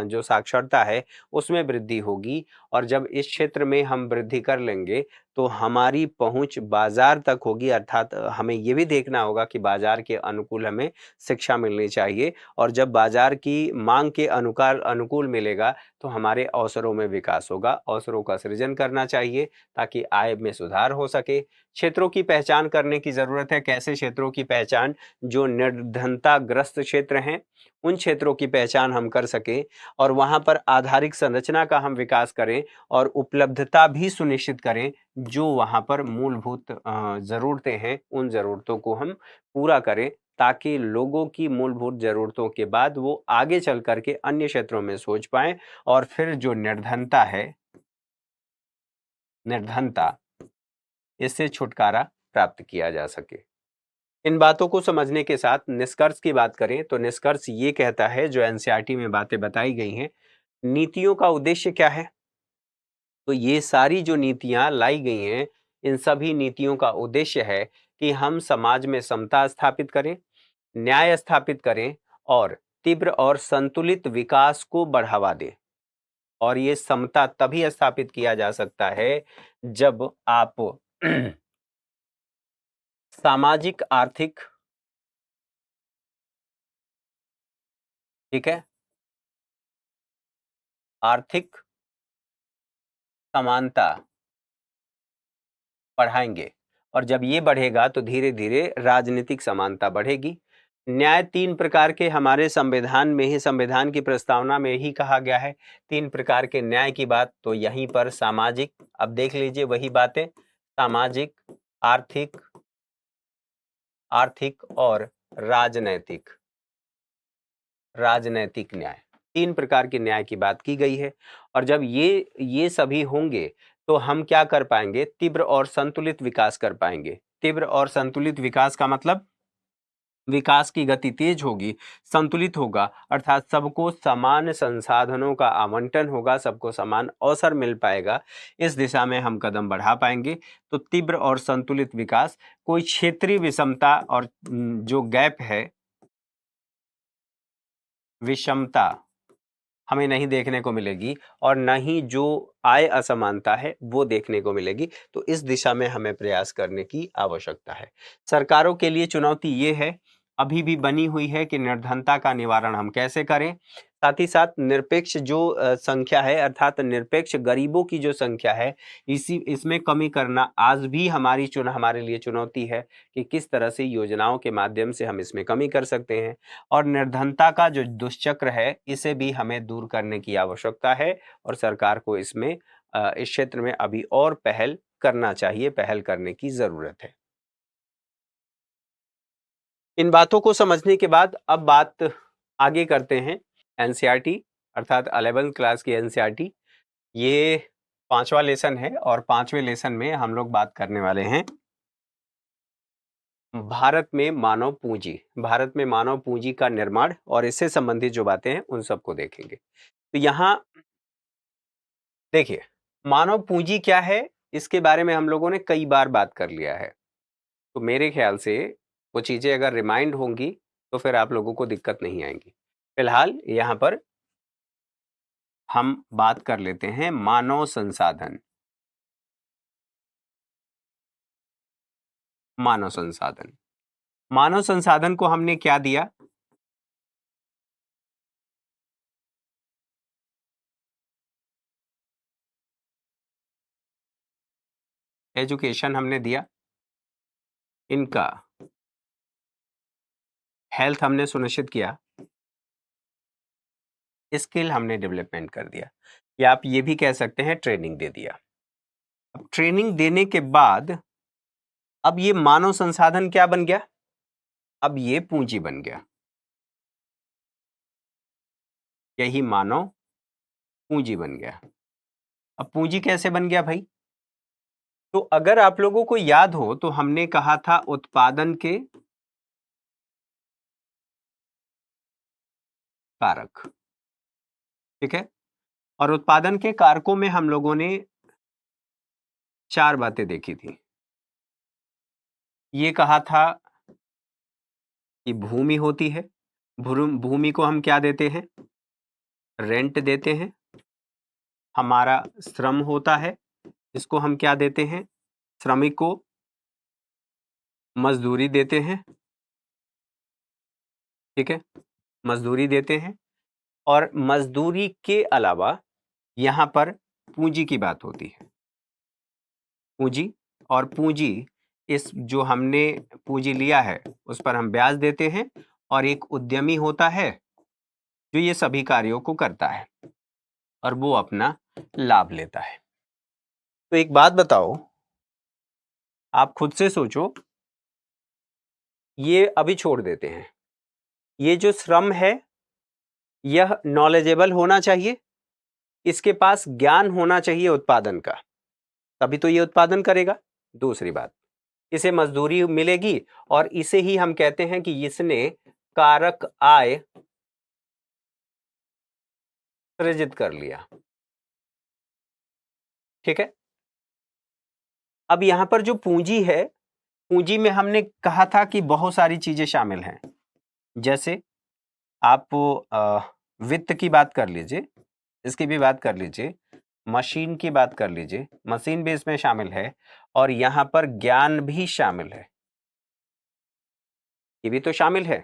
जो साक्षरता है उसमें वृद्धि होगी। और जब इस क्षेत्र में हम वृद्धि कर लेंगे तो हमारी पहुंच बाजार तक होगी, अर्थात हमें ये भी देखना होगा कि बाजार के अनुकूल हमें शिक्षा मिलनी चाहिए। और जब बाजार की मांग के अनुकूल मिलेगा तो हमारे अवसरों में विकास होगा। अवसरों का सृजन करना चाहिए ताकि आय में सुधार हो सके। क्षेत्रों की पहचान करने की जरूरत है। कैसे क्षेत्रों की पहचान? जो निर्धनता ग्रस्त क्षेत्र हैं उन क्षेत्रों की पहचान हम कर सकें, और वहां पर आधारिक संरचना का हम विकास करें और उपलब्धता भी सुनिश्चित करें। जो वहां पर मूलभूत जरूरतें हैं उन जरूरतों को हम पूरा करें, ताकि लोगों की मूलभूत जरूरतों के बाद वो आगे चल करके अन्य क्षेत्रों में सोच पाएं, और फिर जो निर्धनता है, निर्धनता, इससे छुटकारा प्राप्त किया जा सके। इन बातों को समझने के साथ निष्कर्ष की बात करें तो निष्कर्ष ये कहता है, जो एनसीईआरटी में बातें बताई गई हैं, नीतियों का उद्देश्य क्या है? तो ये सारी जो नीतियां लाई गई हैं, इन सभी नीतियों का उद्देश्य है कि हम समाज में समता स्थापित करें, न्याय स्थापित करें और तीव्र और संतुलित विकास को बढ़ावा दें। और ये समता तभी स्थापित किया जा सकता है जब आप सामाजिक, आर्थिक, ठीक है, आर्थिक समानता बढ़ाएंगे। और जब ये बढ़ेगा तो धीरे धीरे राजनीतिक समानता बढ़ेगी। न्याय तीन प्रकार के हमारे संविधान में ही, संविधान की प्रस्तावना में ही कहा गया है तीन प्रकार के न्याय की बात। तो यहीं पर सामाजिक, अब देख लीजिए वही बातें, सामाजिक, आर्थिक, आर्थिक और राजनैतिक, राजनैतिक न्याय, तीन प्रकार के न्याय की बात की गई है। और जब ये सभी होंगे तो हम क्या कर पाएंगे, तीव्र और संतुलित विकास कर पाएंगे। तीव्र और संतुलित विकास का मतलब विकास की गति तेज होगी, संतुलित होगा, अर्थात सबको समान संसाधनों का आवंटन होगा, सबको समान अवसर मिल पाएगा। इस दिशा में हम कदम बढ़ा पाएंगे। तो तीव्र और संतुलित विकास, कोई क्षेत्रीय विषमता और जो गैप है, विषमता हमें नहीं देखने को मिलेगी और न ही जो आय असमानता है वो देखने को मिलेगी। तो इस दिशा में हमें प्रयास करने की आवश्यकता है। सरकारों के लिए चुनौती ये है, अभी भी बनी हुई है कि निर्धनता का निवारण हम कैसे करें। साथ ही साथ निरपेक्ष जो संख्या है, अर्थात निरपेक्ष गरीबों की जो संख्या है, इसमें कमी करना आज भी हमारे लिए चुनौती है कि किस तरह से योजनाओं के माध्यम से हम इसमें कमी कर सकते हैं। और निर्धनता का जो दुष्चक्र है, इसे भी हमें दूर करने की आवश्यकता है और सरकार को इसमें इस क्षेत्र में अभी और पहल करना चाहिए, पहल करने की जरूरत है। इन बातों को समझने के बाद अब बात आगे करते हैं एनसीईआरटी, अर्थात 11th क्लास की एनसीईआरटी। ये 5वां लेसन है और 5वें लेसन में हम लोग बात करने वाले हैं भारत में मानव पूंजी, भारत में मानव पूंजी का निर्माण और इससे संबंधित जो बातें हैं उन सबको देखेंगे। तो यहां देखिए, मानव पूंजी क्या है, इसके बारे में हम लोगों ने कई बार बात कर लिया है। तो मेरे ख्याल से वो चीजें अगर रिमाइंड होंगी तो फिर आप लोगों को दिक्कत नहीं आएंगी। फिलहाल यहां पर हम बात कर लेते हैं मानव संसाधन। मानव संसाधन, मानव संसाधन को हमने क्या दिया, एजुकेशन हमने दिया, इनका हेल्थ हमने सुनिश्चित किया, स्किल हमने डेवलपमेंट कर दिया, या आप ये भी कह सकते हैं ट्रेनिंग दे दिया। अब ट्रेनिंग देने के बाद अब ये मानव संसाधन क्या बन गया, अब ये पूंजी बन गया। यही मानव पूंजी बन गया। अब पूंजी कैसे बन गया भाई, तो अगर आप लोगों को याद हो तो हमने कहा था उत्पादन के कारक, ठीक है। और उत्पादन के कारकों में हम लोगों ने चार बातें देखी थी। ये कहा था कि भूमि होती है, भूमि को हम क्या देते हैं, रेंट देते हैं। हमारा श्रम होता है, इसको हम क्या देते हैं, श्रमिक को मजदूरी देते हैं, ठीक है, मजदूरी देते हैं। और मजदूरी के अलावा यहां पर पूंजी की बात होती है, पूंजी। और पूंजी, इस जो हमने पूंजी लिया है उस पर हम ब्याज देते हैं और एक उद्यमी होता है जो ये सभी कार्यों को करता है और वो अपना लाभ लेता है। तो एक बात बताओ, आप खुद से सोचो, ये अभी छोड़ देते हैं, ये जो श्रम है यह नॉलेजेबल होना चाहिए, इसके पास ज्ञान होना चाहिए उत्पादन का, तभी तो ये उत्पादन करेगा। दूसरी बात, इसे मजदूरी मिलेगी और इसे ही हम कहते हैं कि इसने कारक आय सृजित कर लिया। ठीक है। अब यहां पर जो पूंजी है, पूंजी में हमने कहा था कि बहुत सारी चीजें शामिल हैं। जैसे आप वित्त की बात कर लीजिए, इसकी भी बात कर लीजिए, मशीन की बात कर लीजिए, मशीन भी इसमें शामिल है, और यहां पर ज्ञान भी शामिल है, ये भी तो शामिल है।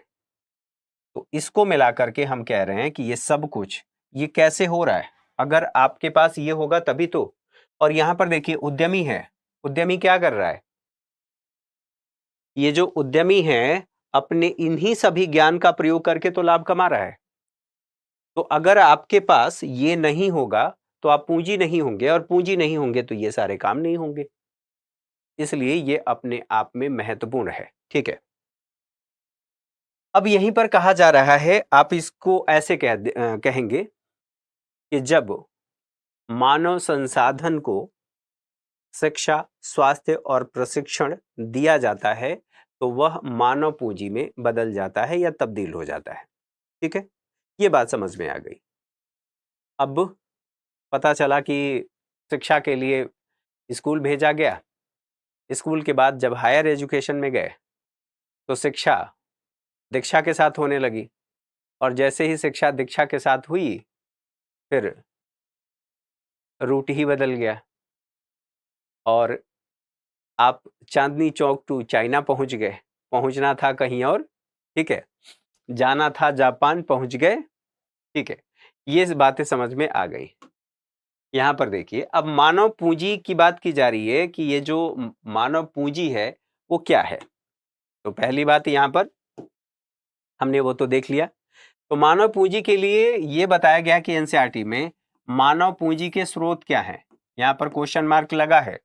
तो इसको मिला करके हम कह रहे हैं कि ये सब कुछ ये कैसे हो रहा है, अगर आपके पास ये होगा तभी तो। और यहां पर देखिए उद्यमी है, उद्यमी क्या कर रहा है, ये जो उद्यमी है अपने इन्हीं सभी ज्ञान का प्रयोग करके तो लाभ कमा रहा है। तो अगर आपके पास ये नहीं होगा तो आप पूंजी नहीं होंगे, और पूंजी नहीं होंगे तो ये सारे काम नहीं होंगे। इसलिए ये अपने आप में महत्वपूर्ण है। ठीक है, अब यहीं पर कहा जा रहा है, आप इसको ऐसे कहेंगे कि जब मानव संसाधन को शिक्षा, स्वास्थ्य और प्रशिक्षण दिया जाता है तो वह मानव पूंजी में बदल जाता है या तब्दील हो जाता है। ठीक है, ये बात समझ में आ गई। अब पता चला कि शिक्षा के लिए स्कूल भेजा गया, स्कूल के बाद जब हायर एजुकेशन में गए तो शिक्षा दीक्षा के साथ होने लगी, और जैसे ही शिक्षा दीक्षा के साथ हुई फिर रूट ही बदल गया, और आप चांदनी चौक टू चाइना पहुंच गए, पहुंचना था कहीं और। ठीक है, जाना था जापान, पहुंच गए। ठीक है, ये बातें समझ में आ गई। यहां पर देखिए, अब मानव पूंजी की बात की जा रही है कि ये जो मानव पूंजी है वो क्या है। तो पहली बात यहां पर हमने वो तो देख लिया। तो मानव पूंजी के लिए ये बताया गया कि एनसीईआरटी में मानव पूंजी के स्रोत क्या हैं। यहां पर क्वेश्चन मार्क लगा है।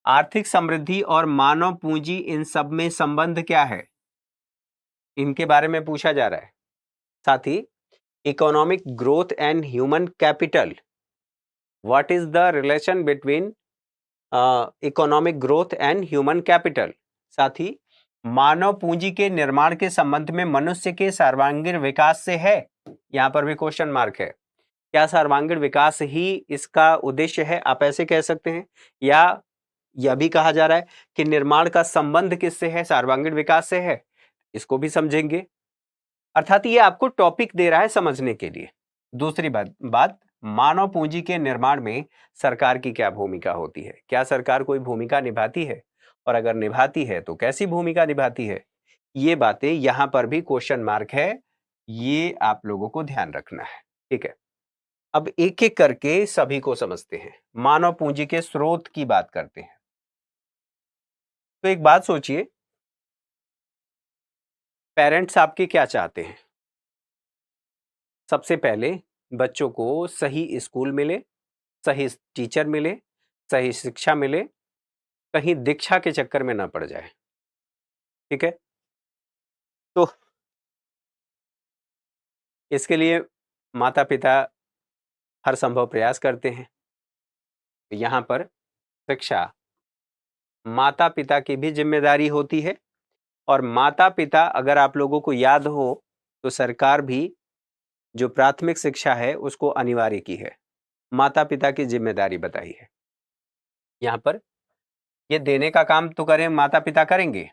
आर्थिक समृद्धि और मानव पूंजी, इन सब में संबंध क्या है, इनके बारे में पूछा जा रहा है। साथ ही economic growth and human capital, what is the relation between economic growth and human capital. साथ ही मानव पूंजी के निर्माण के संबंध में मनुष्य के सर्वांगीण विकास से है, यहां पर भी क्वेश्चन मार्क है। क्या सर्वांगीण विकास ही इसका उद्देश्य है, आप ऐसे कह सकते हैं, या यह भी कहा जा रहा है कि निर्माण का संबंध किससे है, सर्वांगीण विकास से है, इसको भी समझेंगे। अर्थात ये आपको टॉपिक दे रहा है समझने के लिए। दूसरी बात मानव पूंजी के निर्माण में सरकार की क्या भूमिका होती है, क्या सरकार कोई भूमिका निभाती है, और अगर निभाती है तो कैसी भूमिका निभाती है, ये बातें यहां पर भी क्वेश्चन मार्क है, ये आप लोगों को ध्यान रखना है। ठीक है, अब एक एक करके सभी को समझते हैं। मानव पूंजी के स्रोत की बात करते हैं। तो एक बात सोचिए, पेरेंट्स आपके क्या चाहते हैं। सबसे पहले बच्चों को सही स्कूल मिले, सही टीचर मिले, सही शिक्षा मिले, कहीं दीक्षा के चक्कर में ना पड़ जाए। ठीक है, तो इसके लिए माता पिता हर संभव प्रयास करते हैं। यहां पर शिक्षा माता पिता की भी जिम्मेदारी होती है, और माता पिता, अगर आप लोगों को याद हो तो सरकार भी जो प्राथमिक शिक्षा है उसको अनिवार्य की है, माता पिता की जिम्मेदारी बताई है। यहां पर ये देने का काम तो करें माता पिता करेंगे,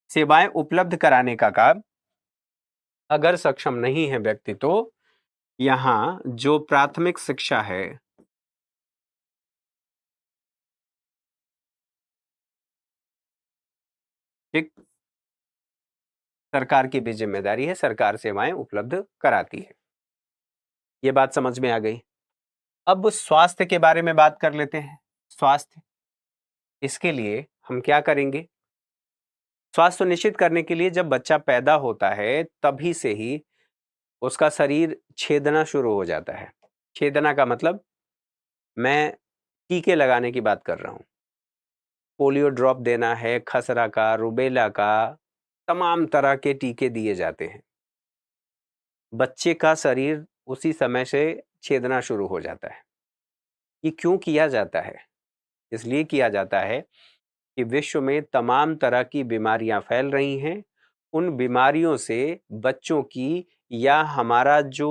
सेवाएं उपलब्ध कराने का काम अगर सक्षम नहीं है व्यक्ति तो यहां जो प्राथमिक शिक्षा है ठीक, सरकार की भी जिम्मेदारी है, सरकार सेवाएं उपलब्ध कराती है। ये बात समझ में आ गई। अब स्वास्थ्य के बारे में बात कर लेते हैं। स्वास्थ्य, इसके लिए हम क्या करेंगे, स्वास्थ्य सुनिश्चित करने के लिए जब बच्चा पैदा होता है तभी से ही उसका शरीर छेदना शुरू हो जाता है। छेदना का मतलब मैं टीके लगाने की बात कर रहा हूं। पोलियो ड्रॉप देना है, खसरा का, रुबेला का, तमाम तरह के टीके दिए जाते हैं। बच्चे का शरीर उसी समय से छेदना शुरू हो जाता है। ये क्यों किया जाता है, इसलिए किया जाता है कि विश्व में तमाम तरह की बीमारियां फैल रही हैं। उन बीमारियों से बच्चों की या हमारा जो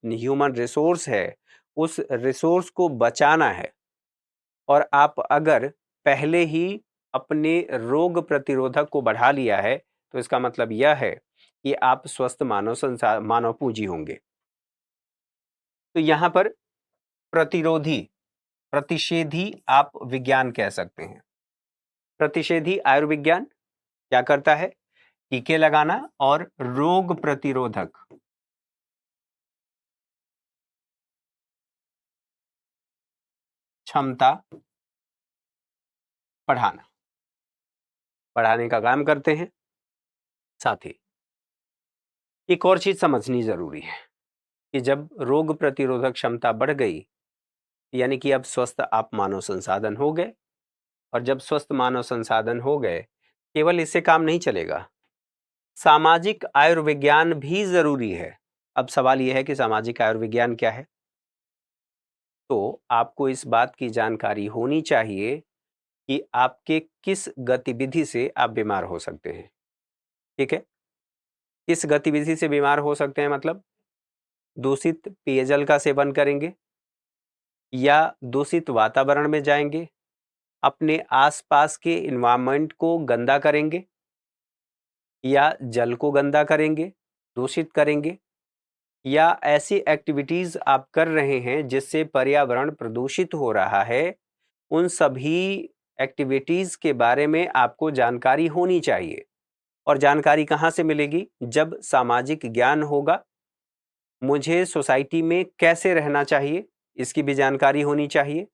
ह्यूमन रिसोर्स है उस रिसोर्स को बचाना है और आप अगर पहले ही अपने रोग प्रतिरोधक को बढ़ा लिया है तो इसका मतलब यह है कि आप स्वस्थ मानव पूंजी होंगे। तो यहां पर प्रतिरोधी, प्रतिषेधी आप विज्ञान कह सकते हैं। प्रतिषेधी आयुर्विज्ञान क्या करता है? टीके लगाना और रोग प्रतिरोधक क्षमता बढ़ाने का काम करते हैं। साथ ही एक और चीज समझनी जरूरी है कि जब रोग प्रतिरोधक क्षमता बढ़ गई यानी कि अब स्वस्थ आप मानव संसाधन हो गए, और जब स्वस्थ मानव संसाधन हो गए केवल इससे काम नहीं चलेगा, सामाजिक आयुर्विज्ञान भी जरूरी है। अब सवाल यह है कि सामाजिक आयुर्विज्ञान क्या है? तो आपको इस बात की जानकारी होनी चाहिए कि आपके किस गतिविधि से आप बीमार हो सकते हैं। ठीक है, किस गतिविधि से बीमार हो सकते हैं मतलब दूषित पेयजल का सेवन करेंगे या दूषित वातावरण में जाएंगे, अपने आसपास के इन्वायरमेंट को गंदा करेंगे या जल को गंदा करेंगे, दूषित करेंगे, या ऐसी एक्टिविटीज आप कर रहे हैं जिससे पर्यावरण प्रदूषित हो रहा है। उन सभी एक्टिविटीज के बारे में आपको जानकारी होनी चाहिए। और जानकारी कहाँ से मिलेगी? जब सामाजिक ज्ञान होगा। मुझे सोसाइटी में कैसे रहना चाहिए इसकी भी जानकारी होनी चाहिए।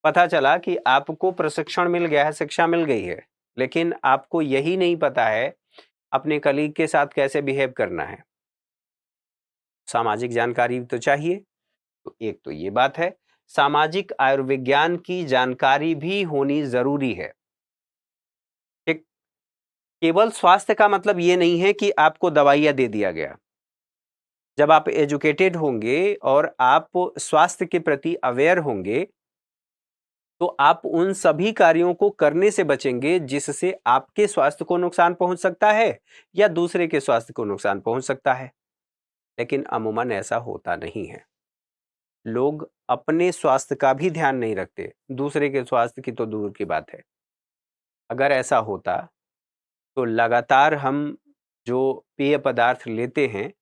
पता चला कि आपको प्रशिक्षण मिल गया है, शिक्षा मिल गई है, लेकिन आपको यही नहीं पता है अपने कलीग के साथ कैसे बिहेव करना है। सामाजिक जानकारी तो चाहिए। तो एक तो ये बात है, सामाजिक आयुर्विज्ञान की जानकारी भी होनी जरूरी है। ठीक, केवल स्वास्थ्य का मतलब ये नहीं है कि आपको दवाइयां दे दिया गया। जब आप एजुकेटेड होंगे और आप स्वास्थ्य के प्रति अवेयर होंगे तो आप उन सभी कार्यों को करने से बचेंगे जिससे आपके स्वास्थ्य को नुकसान पहुंच सकता है या दूसरे के स्वास्थ्य को नुकसान पहुंच सकता है। लेकिन अमूमन ऐसा होता नहीं है। लोग अपने स्वास्थ्य का भी ध्यान नहीं रखते, दूसरे के स्वास्थ्य की तो दूर की बात है। अगर ऐसा होता तो लगातार हम जो पेय पदार्थ लेते हैं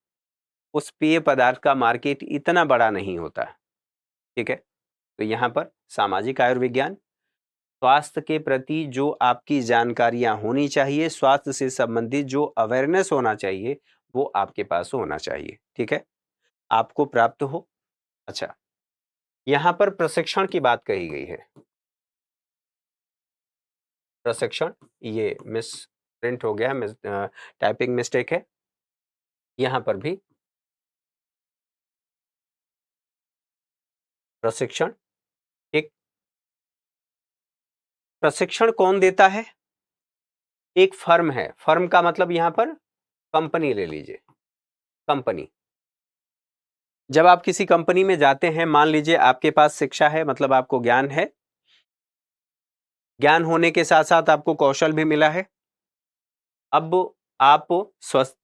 उस पेय पदार्थ का मार्केट इतना बड़ा नहीं होता। ठीक है, तो यहां पर सामाजिक आयुर्विज्ञान, स्वास्थ्य के प्रति जो आपकी जानकारियां होनी चाहिए, स्वास्थ्य से संबंधित जो अवेयरनेस होना चाहिए वो आपके पास होना चाहिए। ठीक है, आपको प्राप्त हो। अच्छा, यहां पर प्रशिक्षण की बात कही गई है। प्रशिक्षण, ये मिस प्रिंट हो गया, मिस टाइपिंग मिस्टेक है। यहां पर भी प्रशिक्षण, एक प्रशिक्षण कौन देता है? एक फर्म है। फर्म का मतलब यहां पर कंपनी ले लीजिए, कंपनी। जब आप किसी कंपनी में जाते हैं, मान लीजिए आपके पास शिक्षा है, मतलब आपको ज्ञान है, ज्ञान होने के साथ साथ आपको कौशल भी मिला है। अब आप स्वस्थ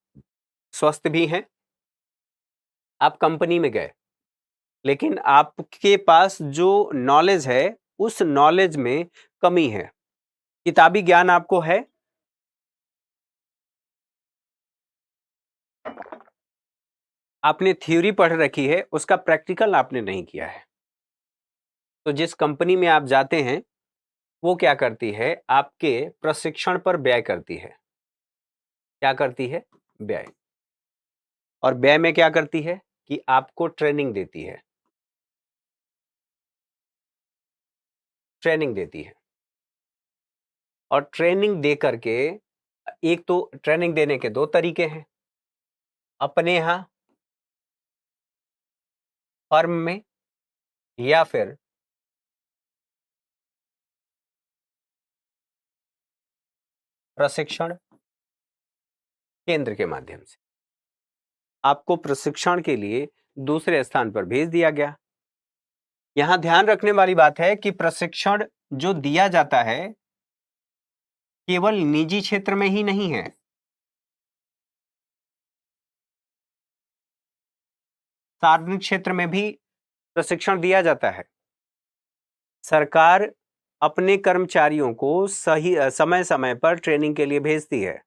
स्वस्थ भी हैं। आप कंपनी में गए, लेकिन आपके पास जो नॉलेज है उस नॉलेज में कमी है। किताबी ज्ञान आपको है, आपने थ्योरी पढ़ रखी है, उसका प्रैक्टिकल आपने नहीं किया है। तो जिस कंपनी में आप जाते हैं वो क्या करती है? आपके प्रशिक्षण पर व्यय करती है। क्या करती है? व्यय। और व्यय में क्या करती है कि आपको ट्रेनिंग देती है, ट्रेनिंग देती है। और ट्रेनिंग दे करके, एक तो ट्रेनिंग देने के दो तरीके हैं, अपने यहां फर्म में या फिर प्रशिक्षण केंद्र के माध्यम से। आपको प्रशिक्षण के लिए दूसरे स्थान पर भेज दिया गया। यहां ध्यान रखने वाली बात है कि प्रशिक्षण जो दिया जाता है केवल निजी क्षेत्र में ही नहीं है, सार्वजनिक क्षेत्र में भी प्रशिक्षण दिया जाता है। सरकार अपने कर्मचारियों को सही समय समय पर ट्रेनिंग के लिए भेजती है।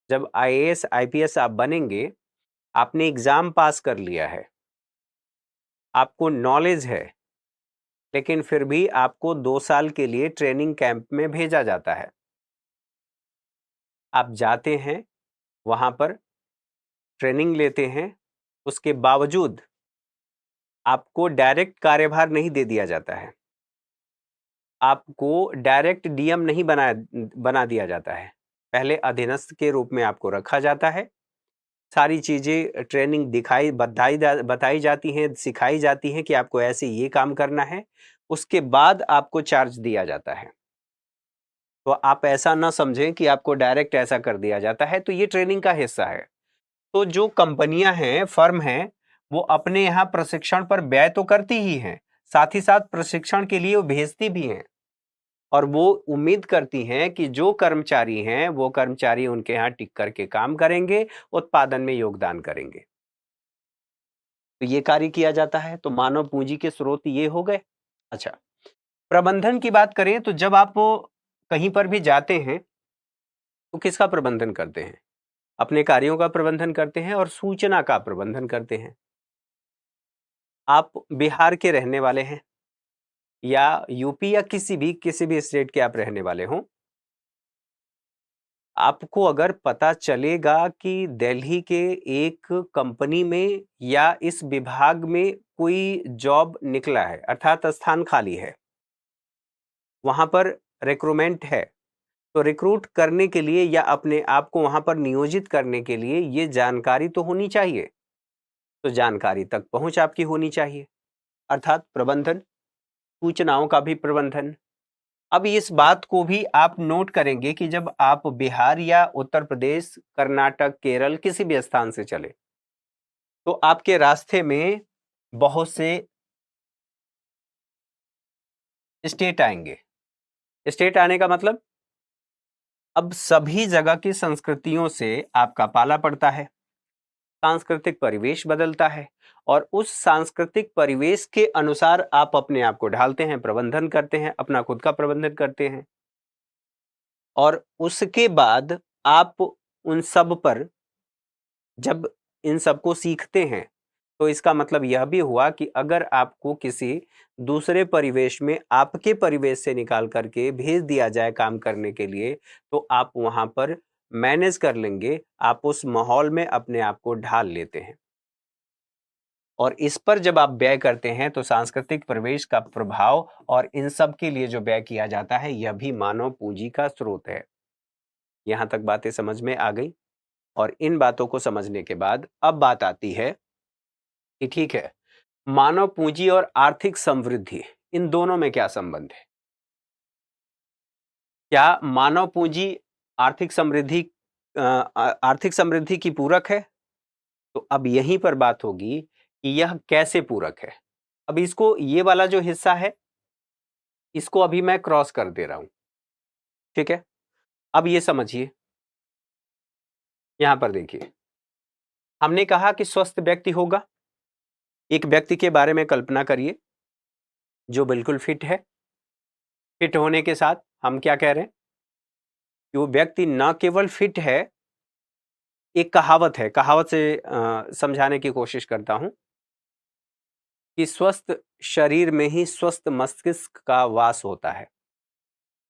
जब आईएएस आईपीएस आप बनेंगे, आपने एग्जाम पास कर लिया है, आपको नॉलेज है, लेकिन फिर भी आपको 2 साल के लिए ट्रेनिंग कैंप में भेजा जाता है। आप जाते हैं, वहां पर ट्रेनिंग लेते हैं, उसके बावजूद आपको डायरेक्ट कार्यभार नहीं दे दिया जाता है, आपको डायरेक्ट डीएम नहीं बना दिया जाता है। पहले अधीनस्थ के रूप में आपको रखा जाता है, सारी चीजें ट्रेनिंग बताई जाती हैं, सिखाई जाती हैं कि आपको ऐसे ये काम करना है, उसके बाद आपको चार्ज दिया जाता है। तो आप ऐसा ना समझें कि आपको डायरेक्ट ऐसा कर दिया जाता है, तो ये ट्रेनिंग का हिस्सा है। तो जो कंपनियां हैं, फर्म हैं, वो अपने यहाँ प्रशिक्षण पर व्यय तो करती ही हैं, साथ ही साथ प्रशिक्षण के लिए वो भेजती भी हैं, और वो उम्मीद करती हैं कि जो कर्मचारी हैं वो कर्मचारी उनके यहाँ टिक करके काम करेंगे, उत्पादन में योगदान करेंगे। तो ये कार्य किया जाता है। तो मानव पूंजी के स्रोत ये हो गए। अच्छा, प्रबंधन की बात करें तो जब आप कहीं पर भी जाते हैं तो किसका प्रबंधन करते हैं? अपने कार्यों का प्रबंधन करते हैं और सूचना का प्रबंधन करते हैं। आप बिहार के रहने वाले हैं या यूपी या किसी भी स्टेट के आप रहने वाले हों, आपको अगर पता चलेगा कि दिल्ली के एक कंपनी में या इस विभाग में कोई जॉब निकला है, अर्थात स्थान खाली है, वहां पर रिक्रूटमेंट है, तो रिक्रूट करने के लिए या अपने आप को वहां पर नियोजित करने के लिए ये जानकारी तो होनी चाहिए। तो जानकारी तक पहुंच आपकी होनी चाहिए, अर्थात प्रबंधन, सूचनाओं का भी प्रबंधन। अब इस बात को भी आप नोट करेंगे कि जब आप बिहार या उत्तर प्रदेश, कर्नाटक, केरल किसी भी स्थान से चले, तो आपके रास्ते में बहुत से स्टेट आएंगे। स्टेट आने का मतलब, अब सभी जगह की संस्कृतियों से आपका पाला पड़ता है, सांस्कृतिक परिवेश बदलता है, और उस सांस्कृतिक परिवेश के अनुसार आप अपने आप को ढालते हैं, प्रबंधन करते हैं, अपना खुद का प्रबंधन करते हैं, और उसके बाद आप उन सब पर जब इन सबको सीखते हैं, तो इसका मतलब यह भी हुआ कि अगर आपको किसी दूसरे परिवेश में आपके परिवेश से निकाल करके भेज दिया जाए काम करने के लिए, तो आप वहां पर मैनेज कर लेंगे, आप उस माहौल में अपने आप को ढाल लेते हैं। और इस पर जब आप व्यय करते हैं तो सांस्कृतिक परिवेश का प्रभाव और इन सब के लिए जो व्यय किया जाता है, यह भी मानव पूंजी का स्रोत है। यहां तक बातें समझ में आ गई। और इन बातों को समझने के बाद अब बात आती है कि ठीक है, मानव पूंजी और आर्थिक समृद्धि, इन दोनों में क्या संबंध है? क्या मानव पूंजी आर्थिक समृद्धि आर्थिक समृद्धि की पूरक है? तो अब यहीं पर बात होगी कि यह कैसे पूरक है। अब इसको, ये वाला जो हिस्सा है, इसको अभी मैं क्रॉस कर दे रहा हूं, ठीक है? अब ये समझिए, यहां पर देखिए, हमने कहा कि स्वस्थ व्यक्ति होगा। एक व्यक्ति के बारे में कल्पना करिए जो बिल्कुल फिट है। फिट होने के साथ हम क्या कह रहे हैं कि वो व्यक्ति न केवल फिट है, एक कहावत है, कहावत से समझाने की कोशिश करता हूं कि स्वस्थ शरीर में ही स्वस्थ मस्तिष्क का वास होता है।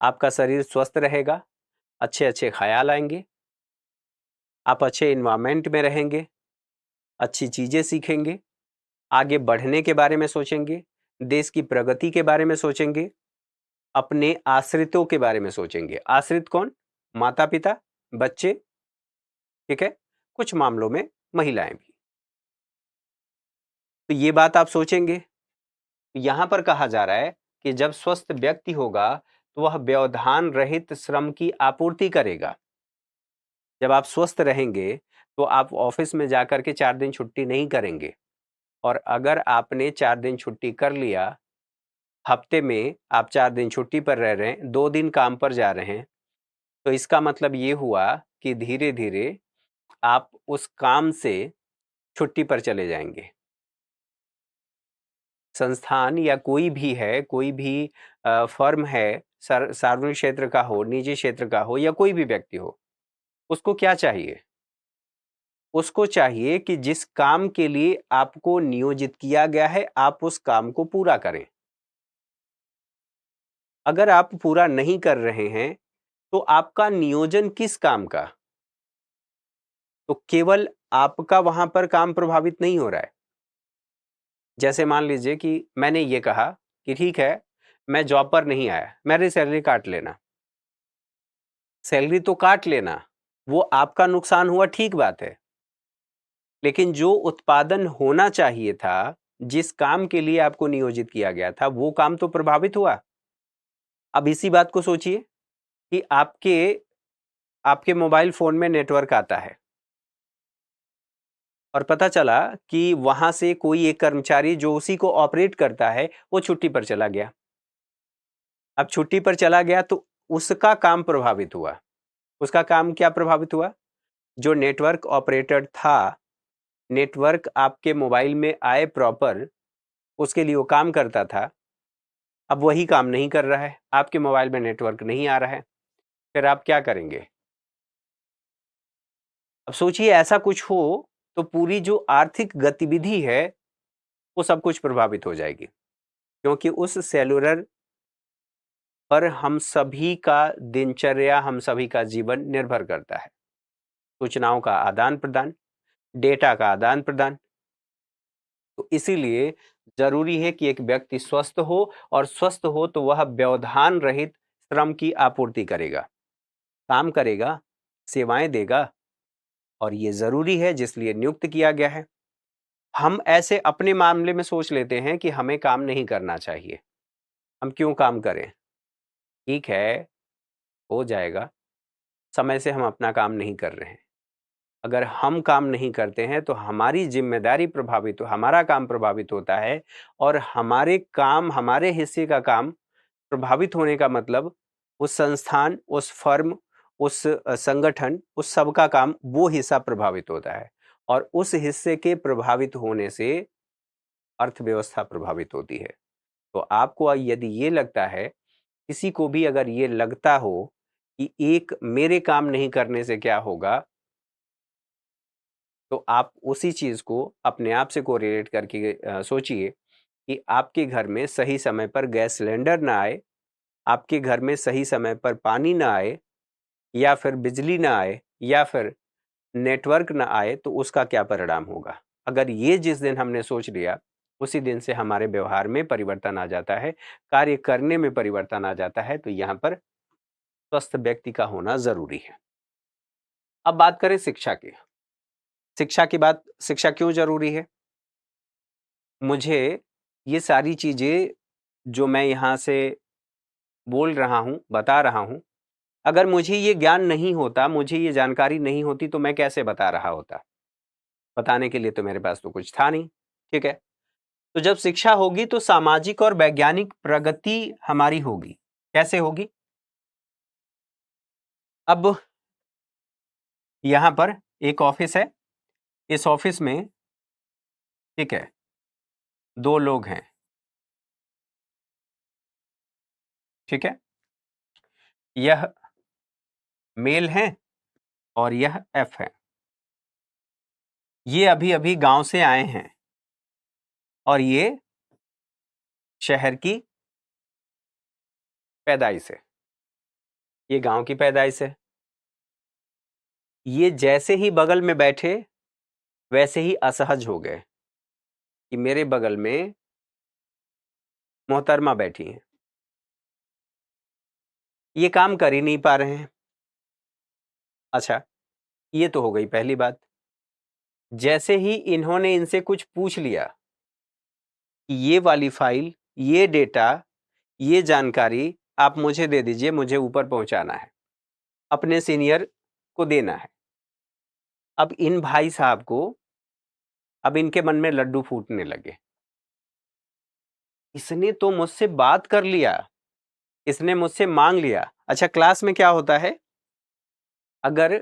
आपका शरीर स्वस्थ रहेगा, अच्छे अच्छे ख्याल आएंगे, आप अच्छे इन्वायरमेंट में रहेंगे, अच्छी चीजें सीखेंगे, आगे बढ़ने के बारे में सोचेंगे, देश की प्रगति के बारे में सोचेंगे, अपने आश्रितों के बारे में सोचेंगे। आश्रित कौन? माता पिता, बच्चे, ठीक है, कुछ मामलों में महिलाएं भी। तो ये बात आप सोचेंगे। यहां पर कहा जा रहा है कि जब स्वस्थ व्यक्ति होगा तो वह व्यवधान रहित श्रम की आपूर्ति करेगा। जब आप स्वस्थ रहेंगे तो आप ऑफिस में जाकर के 4 दिन छुट्टी नहीं करेंगे, और अगर आपने 4 दिन छुट्टी कर लिया, हफ्ते में आप 4 दिन छुट्टी पर रह रहे हैं, 2 दिन काम पर जा रहे हैं, तो इसका मतलब ये हुआ कि धीरे धीरे आप उस काम से छुट्टी पर चले जाएंगे। संस्थान या कोई भी है, कोई भी फर्म है, सार्वजनिक क्षेत्र का हो, निजी क्षेत्र का हो या कोई भी व्यक्ति हो, उसको क्या चाहिए? उसको चाहिए कि जिस काम के लिए आपको नियोजित किया गया है, आप उस काम को पूरा करें। अगर आप पूरा नहीं कर रहे हैं, तो आपका नियोजन किस काम का? तो केवल आपका वहां पर काम प्रभावित नहीं हो रहा है। जैसे मान लीजिए कि मैंने ये कहा कि ठीक है, मैं जॉब पर नहीं आया, मेरी सैलरी काट लेना। सैलरी तो काट लेना, वो आपका नुकसान हुआ, ठीक बात है। लेकिन जो उत्पादन होना चाहिए था, जिस काम के लिए आपको नियोजित किया गया था, वो काम तो प्रभावित हुआ। अब इसी बात को सोचिए कि आपके आपके मोबाइल फोन में नेटवर्क आता है और पता चला कि वहां से कोई एक कर्मचारी जो उसी को ऑपरेट करता है, वो छुट्टी पर चला गया। अब छुट्टी पर चला गया तो उसका काम प्रभावित हुआ। उसका काम क्या प्रभावित हुआ? जो नेटवर्क ऑपरेटर था, नेटवर्क आपके मोबाइल में आए प्रॉपर, उसके लिए वो काम करता था, अब वही काम नहीं कर रहा है, आपके मोबाइल में नेटवर्क नहीं आ रहा है, फिर आप क्या करेंगे? अब सोचिए ऐसा कुछ हो तो पूरी जो आर्थिक गतिविधि है, वो सब कुछ प्रभावित हो जाएगी, क्योंकि उस सेलुलर पर हम सभी का दिनचर्या, हम सभी का जीवन निर्भर करता है। सूचनाओं का आदान-प्रदान, डेटा का आदान-प्रदान। तो इसीलिए जरूरी है कि एक व्यक्ति स्वस्थ हो और स्वस्थ हो तो वह व्यवधान रहित श्रम की आपूर्ति करेगा, काम करेगा, सेवाएं देगा और ये जरूरी है जिसलिए नियुक्त किया गया है। हम ऐसे अपने मामले में सोच लेते हैं कि हमें काम नहीं करना चाहिए, हम क्यों काम करें? ठीक है, हो जाएगा, समय से हम अपना काम नहीं कर रहे हैं। अगर हम काम नहीं करते हैं तो हमारी जिम्मेदारी प्रभावित हो, हमारा काम प्रभावित होता है और हमारे काम, हमारे हिस्से का काम प्रभावित होने का मतलब उस संस्थान, उस फर्म, उस संगठन, उस सबका काम, वो हिस्सा प्रभावित होता है और उस हिस्से के प्रभावित होने से अर्थव्यवस्था प्रभावित होती है। तो आपको यदि ये लगता है, किसी को भी अगर ये लगता हो कि एक मेरे काम नहीं करने से क्या होगा, तो आप उसी चीज को अपने आप से कोरिलेट करके सोचिए कि आपके घर में सही समय पर गैस सिलेंडर ना आए, आपके घर में सही समय पर पानी ना आए या फिर बिजली ना आए या फिर नेटवर्क ना आए, तो उसका क्या परिणाम होगा? अगर ये जिस दिन हमने सोच लिया, उसी दिन से हमारे व्यवहार में परिवर्तन आ जाता है, कार्य करने में परिवर्तन आ जाता है। तो यहाँ पर स्वस्थ व्यक्ति का होना जरूरी है। अब बात करें शिक्षा की। शिक्षा की बात, शिक्षा क्यों जरूरी है? मुझे ये सारी चीजें जो मैं यहाँ से बोल रहा हूँ, बता रहा हूँ, अगर मुझे ये ज्ञान नहीं होता, मुझे ये जानकारी नहीं होती तो मैं कैसे बता रहा होता? बताने के लिए तो मेरे पास तो कुछ था नहीं, ठीक है? तो जब शिक्षा होगी तो सामाजिक और वैज्ञानिक प्रगति हमारी होगी। कैसे होगी? अब यहाँ पर एक ऑफिस है, इस ऑफिस में, ठीक है, 2 लोग हैं, ठीक है? यह मेल है और यह एफ है। ये अभी-अभी गांव से आए हैं और ये शहर की पैदाइश है। ये गांव की पैदाइश है। ये जैसे ही बगल में बैठे, वैसे ही असहज हो गए कि मेरे बगल में मोहतरमा बैठी हैं। ये काम कर ही नहीं पा रहे हैं। अच्छा, ये तो हो गई पहली बात। जैसे ही इन्होंने इनसे कुछ पूछ लिया कि ये वाली फाइल, ये डेटा, ये जानकारी आप मुझे दे दीजिए, मुझे ऊपर पहुंचाना है, अपने सीनियर को देना है। अब इन भाई साहब को, अब इनके मन में लड्डू फूटने लगे। इसने तो मुझसे बात कर लिया, इसने मुझसे मांग लिया। अच्छा, क्लास में क्या होता है, अगर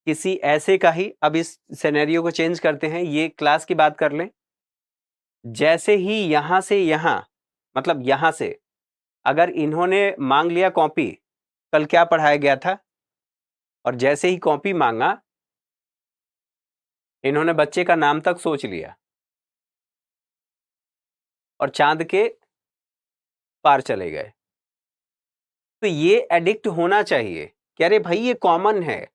किसी ऐसे का ही, अब इस सिनेरियो को चेंज करते हैं, ये क्लास की बात कर लें, जैसे ही यहां से यहां, मतलब यहां से अगर इन्होंने मांग लिया कॉपी, कल क्या पढ़ाया गया था, और जैसे ही कॉपी मांगा इन्होंने बच्चे का नाम तक सोच लिया और चांद के पार चले गए। तो ये एडिक्ट होना चाहिए कि अरे भाई ये कॉमन है,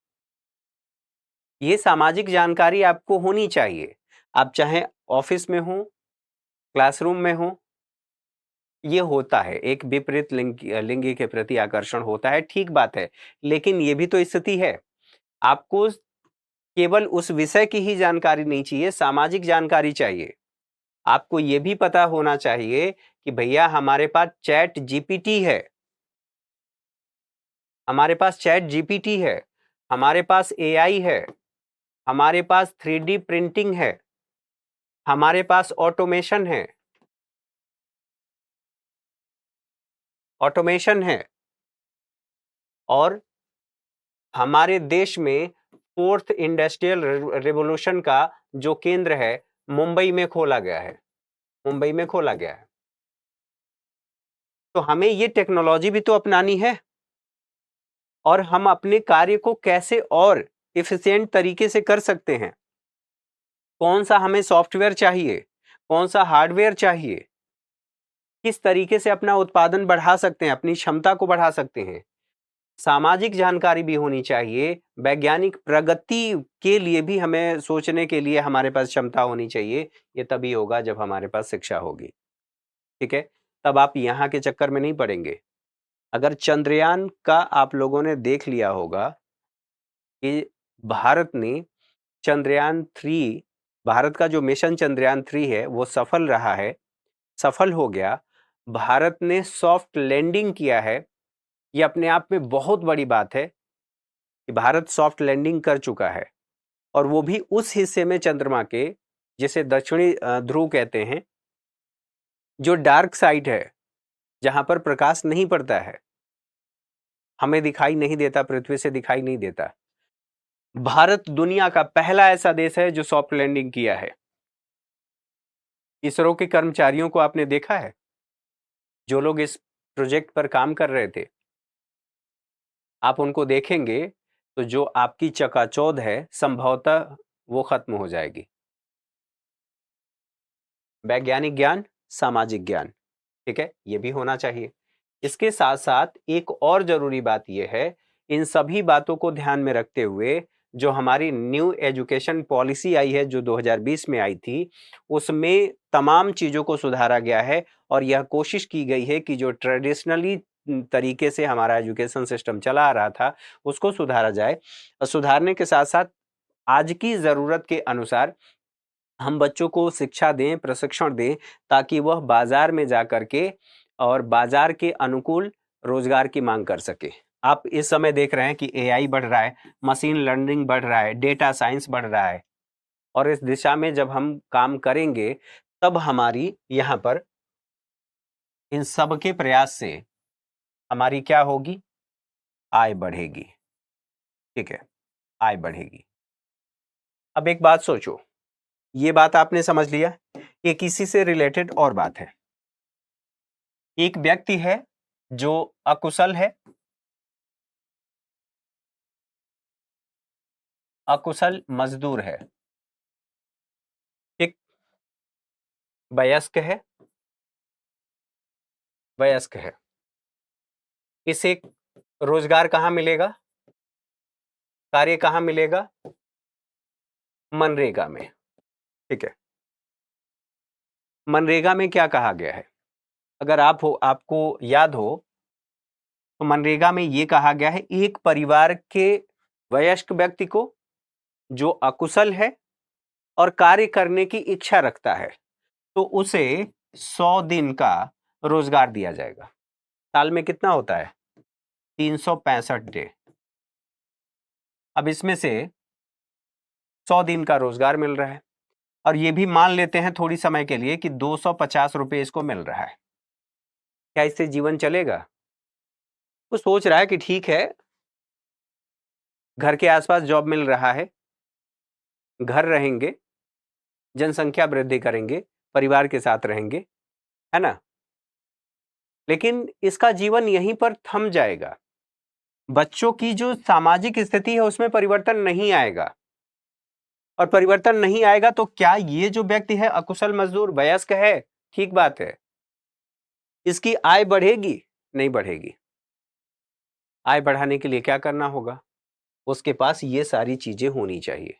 ये सामाजिक जानकारी आपको होनी चाहिए। आप चाहे ऑफिस में हो, क्लासरूम में हो, ये होता है, एक विपरीत लिंगी के प्रति आकर्षण होता है, ठीक बात है, लेकिन ये भी तो स्थिति है। आपको केवल उस विषय की ही जानकारी नहीं चाहिए, सामाजिक जानकारी चाहिए। आपको ये भी पता होना चाहिए कि भैया हमारे पास चैट जीपीटी है, हमारे पास चैट जीपीटी है, हमारे पास एआई है, हमारे पास 3D प्रिंटिंग है, हमारे पास ऑटोमेशन है, और हमारे देश में फोर्थ इंडस्ट्रियल रिवॉल्यूशन का जो केंद्र है मुंबई में खोला गया है, मुंबई में खोला गया है। तो हमें ये टेक्नोलॉजी भी तो अपनानी है, और हम अपने कार्य को कैसे और इफिशिएंट तरीके से कर सकते हैं, कौन सा हमें सॉफ्टवेयर चाहिए, कौन सा हार्डवेयर चाहिए, किस तरीके से अपना उत्पादन बढ़ा सकते हैं, अपनी क्षमता को बढ़ा सकते हैं, सामाजिक जानकारी भी होनी चाहिए, वैज्ञानिक प्रगति के लिए भी हमें सोचने के लिए हमारे पास क्षमता होनी चाहिए। ये तभी होगा जब हमारे पास शिक्षा होगी, ठीक है? तब आप यहाँ के चक्कर में नहीं पड़ेंगे। अगर चंद्रयान का आप लोगों ने देख लिया होगा कि भारत ने चंद्रयान 3, भारत का जो मिशन चंद्रयान 3 है वो सफल रहा है, सफल हो गया। भारत ने सॉफ्ट लैंडिंग किया है। ये अपने आप में बहुत बड़ी बात है कि भारत सॉफ्ट लैंडिंग कर चुका है, और वो भी उस हिस्से में चंद्रमा के जिसे दक्षिणी ध्रुव कहते हैं, जो डार्क साइड है, जहां पर प्रकाश नहीं पड़ता है, हमें दिखाई नहीं देता, पृथ्वी से दिखाई नहीं देता। भारत दुनिया का पहला ऐसा देश है जो सॉफ्ट लैंडिंग किया है। इसरो के कर्मचारियों को आपने देखा है, जो लोग इस प्रोजेक्ट पर काम कर रहे थे, आप उनको देखेंगे तो जो आपकी चकाचौंध है संभवतः वो खत्म हो जाएगी। वैज्ञानिक ज्ञान, सामाजिक ज्ञान, ठीक है, ये भी होना चाहिए। इसके साथ साथ एक और जरूरी बात यह है, इन सभी बातों को ध्यान में रखते हुए जो हमारी न्यू एजुकेशन पॉलिसी आई है, जो 2020 में आई थी, उसमें तमाम चीजों को सुधारा गया है, और यह कोशिश की गई है कि जो ट्रेडिशनली तरीके से हमारा एजुकेशन सिस्टम चला आ रहा था उसको सुधारा जाए, और सुधारने के साथ साथ आज की जरूरत के अनुसार हम बच्चों को शिक्षा दें, प्रशिक्षण दें, ताकि वह बाजार में जाकर के और बाजार के अनुकूल रोजगार की मांग कर सके। आप इस समय देख रहे हैं कि एआई बढ़ रहा है, मशीन लर्निंग बढ़ रहा है, डेटा साइंस बढ़ रहा है, और इस दिशा में जब हम काम करेंगे तब हमारी यहाँ पर इन सब के प्रयास से हमारी क्या होगी, आय बढ़ेगी, ठीक है, आय बढ़ेगी। अब एक बात सोचो, ये बात आपने समझ लिया, ये किसी से रिलेटेड और बात है। एक व्यक्ति है जो अकुशल है, अकुशल मजदूर है, ठीक, वयस्क है, वयस्क है, इसे रोजगार कहाँ मिलेगा, कार्य कहाँ मिलेगा, मनरेगा में, ठीक है। मनरेगा में क्या कहा गया है, अगर आपको याद हो तो मनरेगा में यह कहा गया है, एक परिवार के वयस्क व्यक्ति को जो अकुशल है और कार्य करने की इच्छा रखता है, तो उसे 100 दिन का रोजगार दिया जाएगा। साल में कितना होता है, 365 डे। अब इसमें से 100 दिन का रोजगार मिल रहा है, और ये भी मान लेते हैं थोड़ी समय के लिए कि 250 रुपए इसको मिल रहा है। क्या इससे जीवन चलेगा? वो सोच रहा है कि ठीक है, घर के आसपास जॉब मिल रहा है, घर रहेंगे, जनसंख्या वृद्धि करेंगे, परिवार के साथ रहेंगे, है ना? लेकिन इसका जीवन यहीं पर थम जाएगा। बच्चों की जो सामाजिक स्थिति है उसमें परिवर्तन नहीं आएगा, और परिवर्तन नहीं आएगा तो क्या ये जो व्यक्ति है अकुशल मजदूर वयस्क है? ठीक बात है। इसकी आय बढ़ेगी? नहीं बढ़ेगी। आय बढ़ाने के लिए क्या करना होगा? उसके पास ये सारी चीजें होनी चाहिए,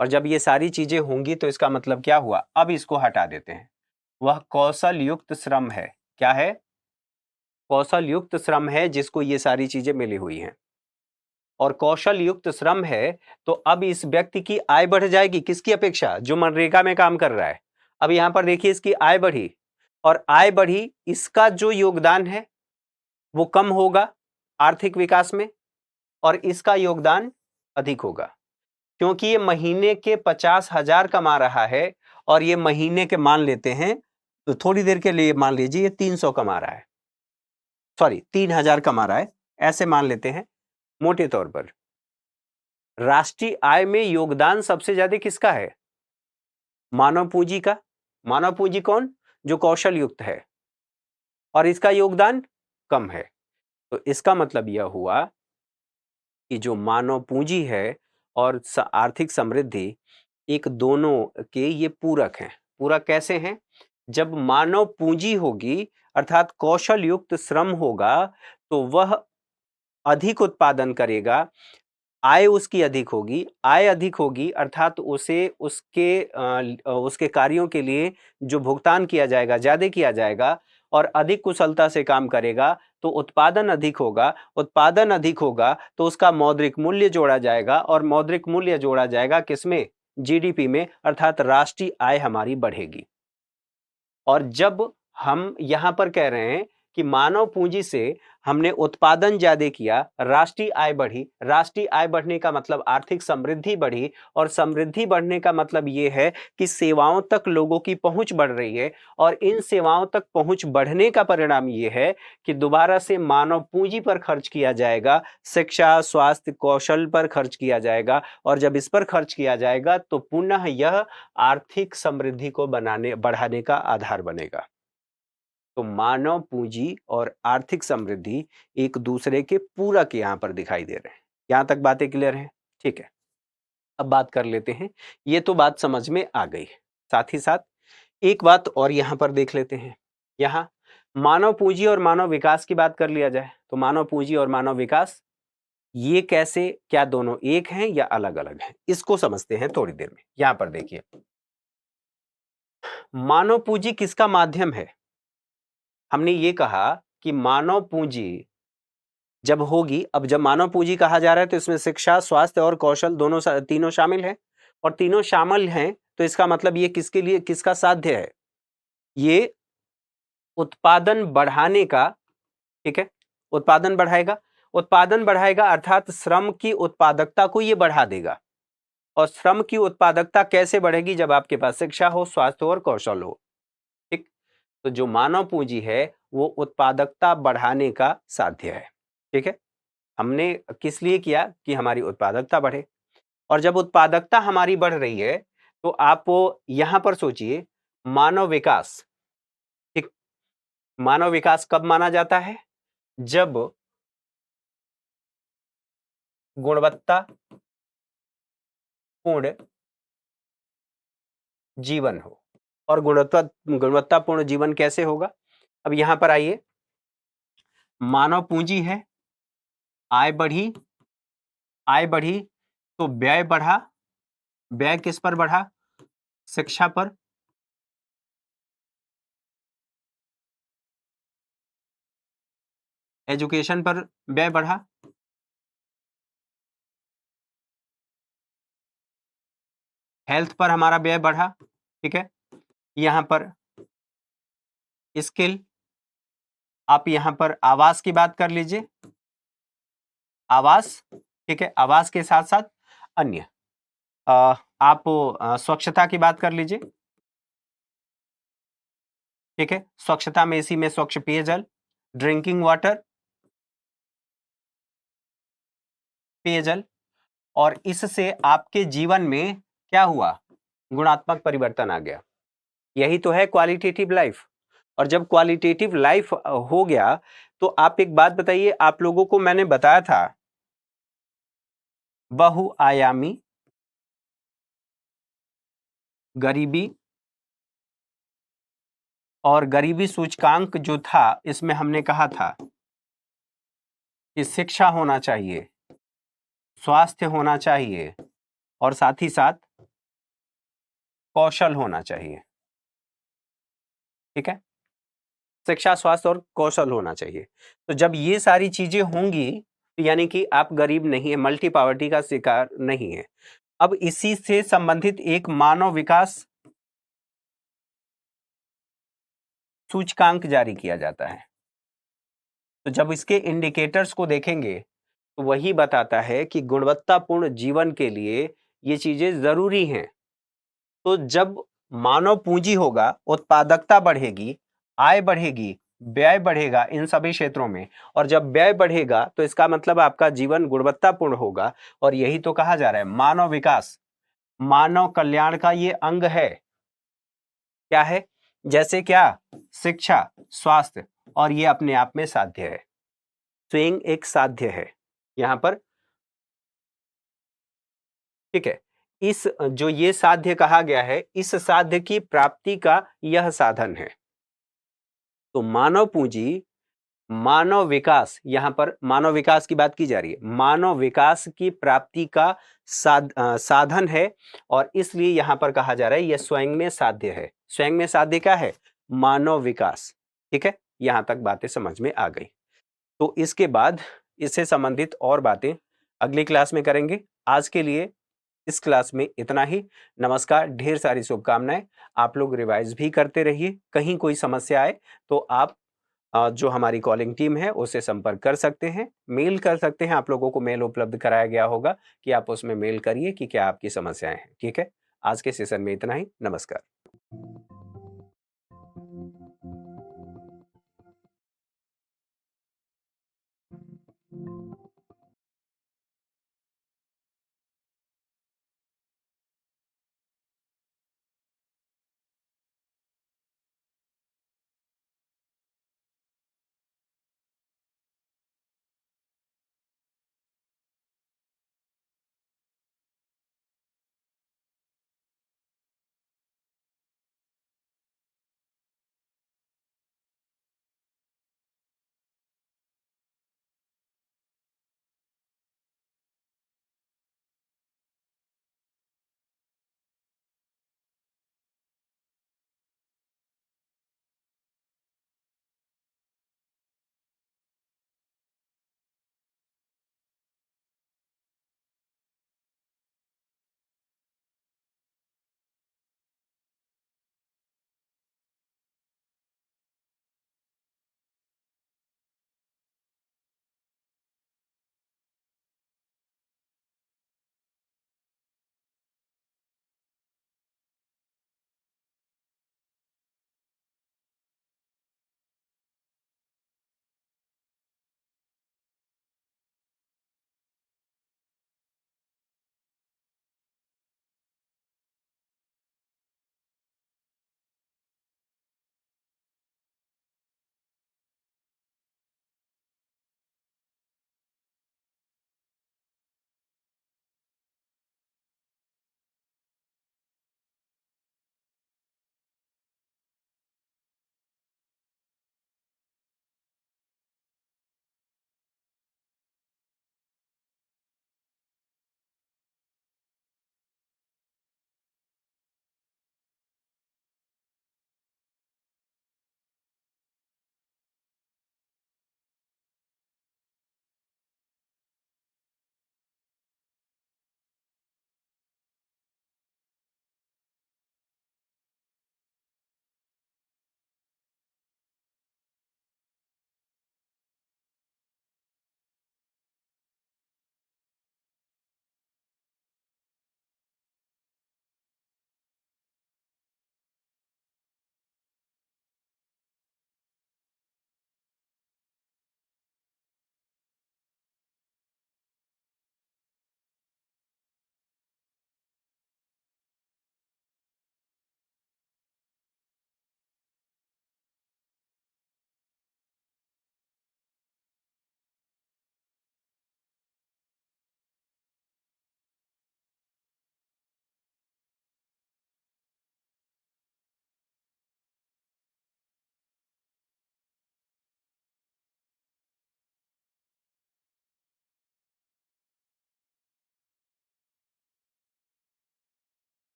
और जब ये सारी चीजें होंगी तो इसका मतलब क्या हुआ? अब इसको हटा देते हैं। वह कौशल युक्त श्रम है। क्या है? कौशल युक्त श्रम है, जिसको ये सारी चीजें मिली हुई हैं, और कौशल युक्त श्रम है तो अब इस व्यक्ति की आय बढ़ जाएगी। किसकी अपेक्षा? जो मनरेगा में काम कर रहा है। अब यहां पर देखिए, इसकी आय बढ़ी, और आय बढ़ी, इसका जो योगदान है वो कम होगा आर्थिक विकास में, और इसका योगदान अधिक होगा, क्योंकि ये महीने के 50,000 कमा रहा है, और ये महीने के मान लेते हैं तो थोड़ी देर के लिए मान लीजिए ये 300 कमा रहा है, सॉरी 3,000 कमा रहा है, ऐसे मान लेते हैं मोटे तौर पर। राष्ट्रीय आय में योगदान सबसे ज्यादा किसका है? मानव पूंजी का। मानव पूंजी कौन? जो कौशल युक्त है, और इसका योगदान कम है। तो इसका मतलब यह हुआ कि जो मानव पूंजी है और आर्थिक समृद्धि, एक दोनों के ये पूरक हैं। पूरक कैसे हैं? जब मानव पूंजी होगी अर्थात कौशल युक्त श्रम होगा तो वह अधिक उत्पादन करेगा, आय उसकी अधिक होगी। आय अधिक होगी अर्थात उसे उसके कार्यों के लिए जो भुगतान किया जाएगा ज्यादा किया जाएगा, और अधिक कुशलता से काम करेगा तो उत्पादन अधिक होगा। उत्पादन अधिक होगा तो उसका मौद्रिक मूल्य जोड़ा जाएगा, और मौद्रिक मूल्य जोड़ा जाएगा किसमें? जीडीपी में, अर्थात राष्ट्रीय आय हमारी बढ़ेगी। और जब हम यहां पर कह रहे हैं कि मानव पूंजी से हमने उत्पादन ज्यादा किया, राष्ट्रीय आय बढ़ी, राष्ट्रीय आय बढ़ने का मतलब आर्थिक समृद्धि बढ़ी, और समृद्धि बढ़ने का मतलब यह है कि सेवाओं तक लोगों की पहुंच बढ़ रही है, और इन सेवाओं तक पहुंच बढ़ने का परिणाम यह है कि दोबारा से मानव पूंजी पर खर्च किया जाएगा, शिक्षा, स्वास्थ्य, कौशल पर खर्च किया जाएगा, और जब इस पर खर्च किया जाएगा तो पुनः यह आर्थिक समृद्धि को बढ़ाने का आधार बनेगा। तो मानव पूंजी और आर्थिक समृद्धि एक दूसरे के पूरक यहां पर दिखाई दे रहे हैं। यहां तक बातें क्लियर हैं? ठीक है, अब बात कर लेते हैं। ये तो बात समझ में आ गई। साथ ही साथ एक बात और यहां पर देख लेते हैं। यहां मानव पूंजी और मानव विकास की बात कर लिया जाए तो मानव पूंजी और मानव विकास ये कैसे, क्या दोनों एक हैं या अलग अलग हैं, इसको समझते हैं थोड़ी देर में। यहां पर देखिए, मानव पूंजी किसका माध्यम है? हमने ये कहा कि मानव पूंजी जब होगी, अब जब मानव पूंजी कहा जा रहा है तो इसमें शिक्षा, स्वास्थ्य और कौशल दोनों तीनों शामिल हैं, और तीनों शामिल हैं तो इसका मतलब ये किसके लिए, किसका साध्य है? ये उत्पादन बढ़ाने का। ठीक है, उत्पादन बढ़ाएगा। उत्पादन बढ़ाएगा अर्थात श्रम की उत्पादकता को ये बढ़ा देगा, और श्रम की उत्पादकता कैसे बढ़ेगी? जब आपके पास शिक्षा हो, स्वास्थ्य हो और कौशल हो। ठीक, तो जो मानव पूंजी है वो उत्पादकता बढ़ाने का साध्य है। ठीक है, हमने किस लिए किया? कि हमारी उत्पादकता बढ़े, और जब उत्पादकता हमारी बढ़ रही है तो आप यहां पर सोचिए, मानव विकास। ठीक, मानव विकास कब माना जाता है? जब गुणवत्ता पूर्ण जीवन हो। और गुणवत्तापूर्ण जीवन कैसे होगा? अब यहां पर आइए, मानव पूंजी है, आय बढ़ी, आय बढ़ी तो व्यय बढ़ा। व्यय किस पर बढ़ा? शिक्षा पर। एजुकेशन पर व्यय बढ़ा। हेल्थ पर हमारा व्यय बढ़ा। ठीक है, यहां पर स्किल, आप यहां पर आवास की बात कर लीजिए, आवास। ठीक है, आवास के साथ साथ अन्य आप स्वच्छता की बात कर लीजिए। ठीक है, स्वच्छता में इसी में स्वच्छ पेयजल, ड्रिंकिंग वाटर, पेयजल, और इससे आपके जीवन में क्या हुआ? गुणात्मक परिवर्तन आ गया। यही तो है क्वालिटेटिव लाइफ। और जब क्वालिटेटिव लाइफ हो गया, तो आप एक बात बताइए, आप लोगों को मैंने बताया था बहुआयामी गरीबी, और गरीबी सूचकांक जो था, इसमें हमने कहा था कि शिक्षा होना चाहिए, स्वास्थ्य होना चाहिए, और साथ ही साथ कौशल होना चाहिए। ठीक है, शिक्षा, स्वास्थ्य और कौशल होना चाहिए। तो जब ये सारी चीजें होंगी, तो यानी कि आप गरीब नहीं है, मल्टी पॉवर्टी का शिकार नहीं है। अब इसी से संबंधित एक मानव विकास सूचकांक जारी किया जाता है। तो जब इसके इंडिकेटर्स को देखेंगे, तो वही बताता है कि गुणवत्तापूर्ण जीवन के लिए ये चीजें जरूरी हैं। तो जब मानव पूंजी होगा, उत्पादकता बढ़ेगी, आय बढ़ेगी, व्यय बढ़ेगा इन सभी क्षेत्रों में। और जब व्यय बढ़ेगा, तो इसका मतलब आपका जीवन गुणवत्तापूर्ण होगा। और यही तो कहा जा रहा है, मानव विकास मानव कल्याण का ये अंग है। क्या है? जैसे क्या? शिक्षा, स्वास्थ्य, और ये अपने आप में साध्य है। स्वयं एक साध्य है यहां पर। ठीक है, इस जो ये साध्य कहा गया है, इस साध्य की प्राप्ति का यह साधन है। तो मानव पूंजी, मानव विकास, यहां पर मानव विकास की बात की जा रही है, मानव विकास की प्राप्ति का साधन है। और इसलिए यहां पर कहा जा रहा है यह स्वयं में साध्य है। स्वयं में साध्य क्या है? मानव विकास। ठीक है, यहां तक बातें समझ में आ गई। तो इसके बाद इससे संबंधित और बातें अगली क्लास में करेंगे। आज के लिए इस क्लास में इतना ही। नमस्कार, ढेर सारी शुभकामनाएं। आप लोग रिवाइज भी करते रहिए। कहीं कोई समस्या आए तो आप जो हमारी कॉलिंग टीम है उससे संपर्क कर सकते हैं, मेल कर सकते हैं। आप लोगों को मेल उपलब्ध कराया गया होगा कि आप उसमें मेल करिए कि क्या आपकी समस्याएं हैं। ठीक है, आज के सेशन में इतना ही। नमस्कार।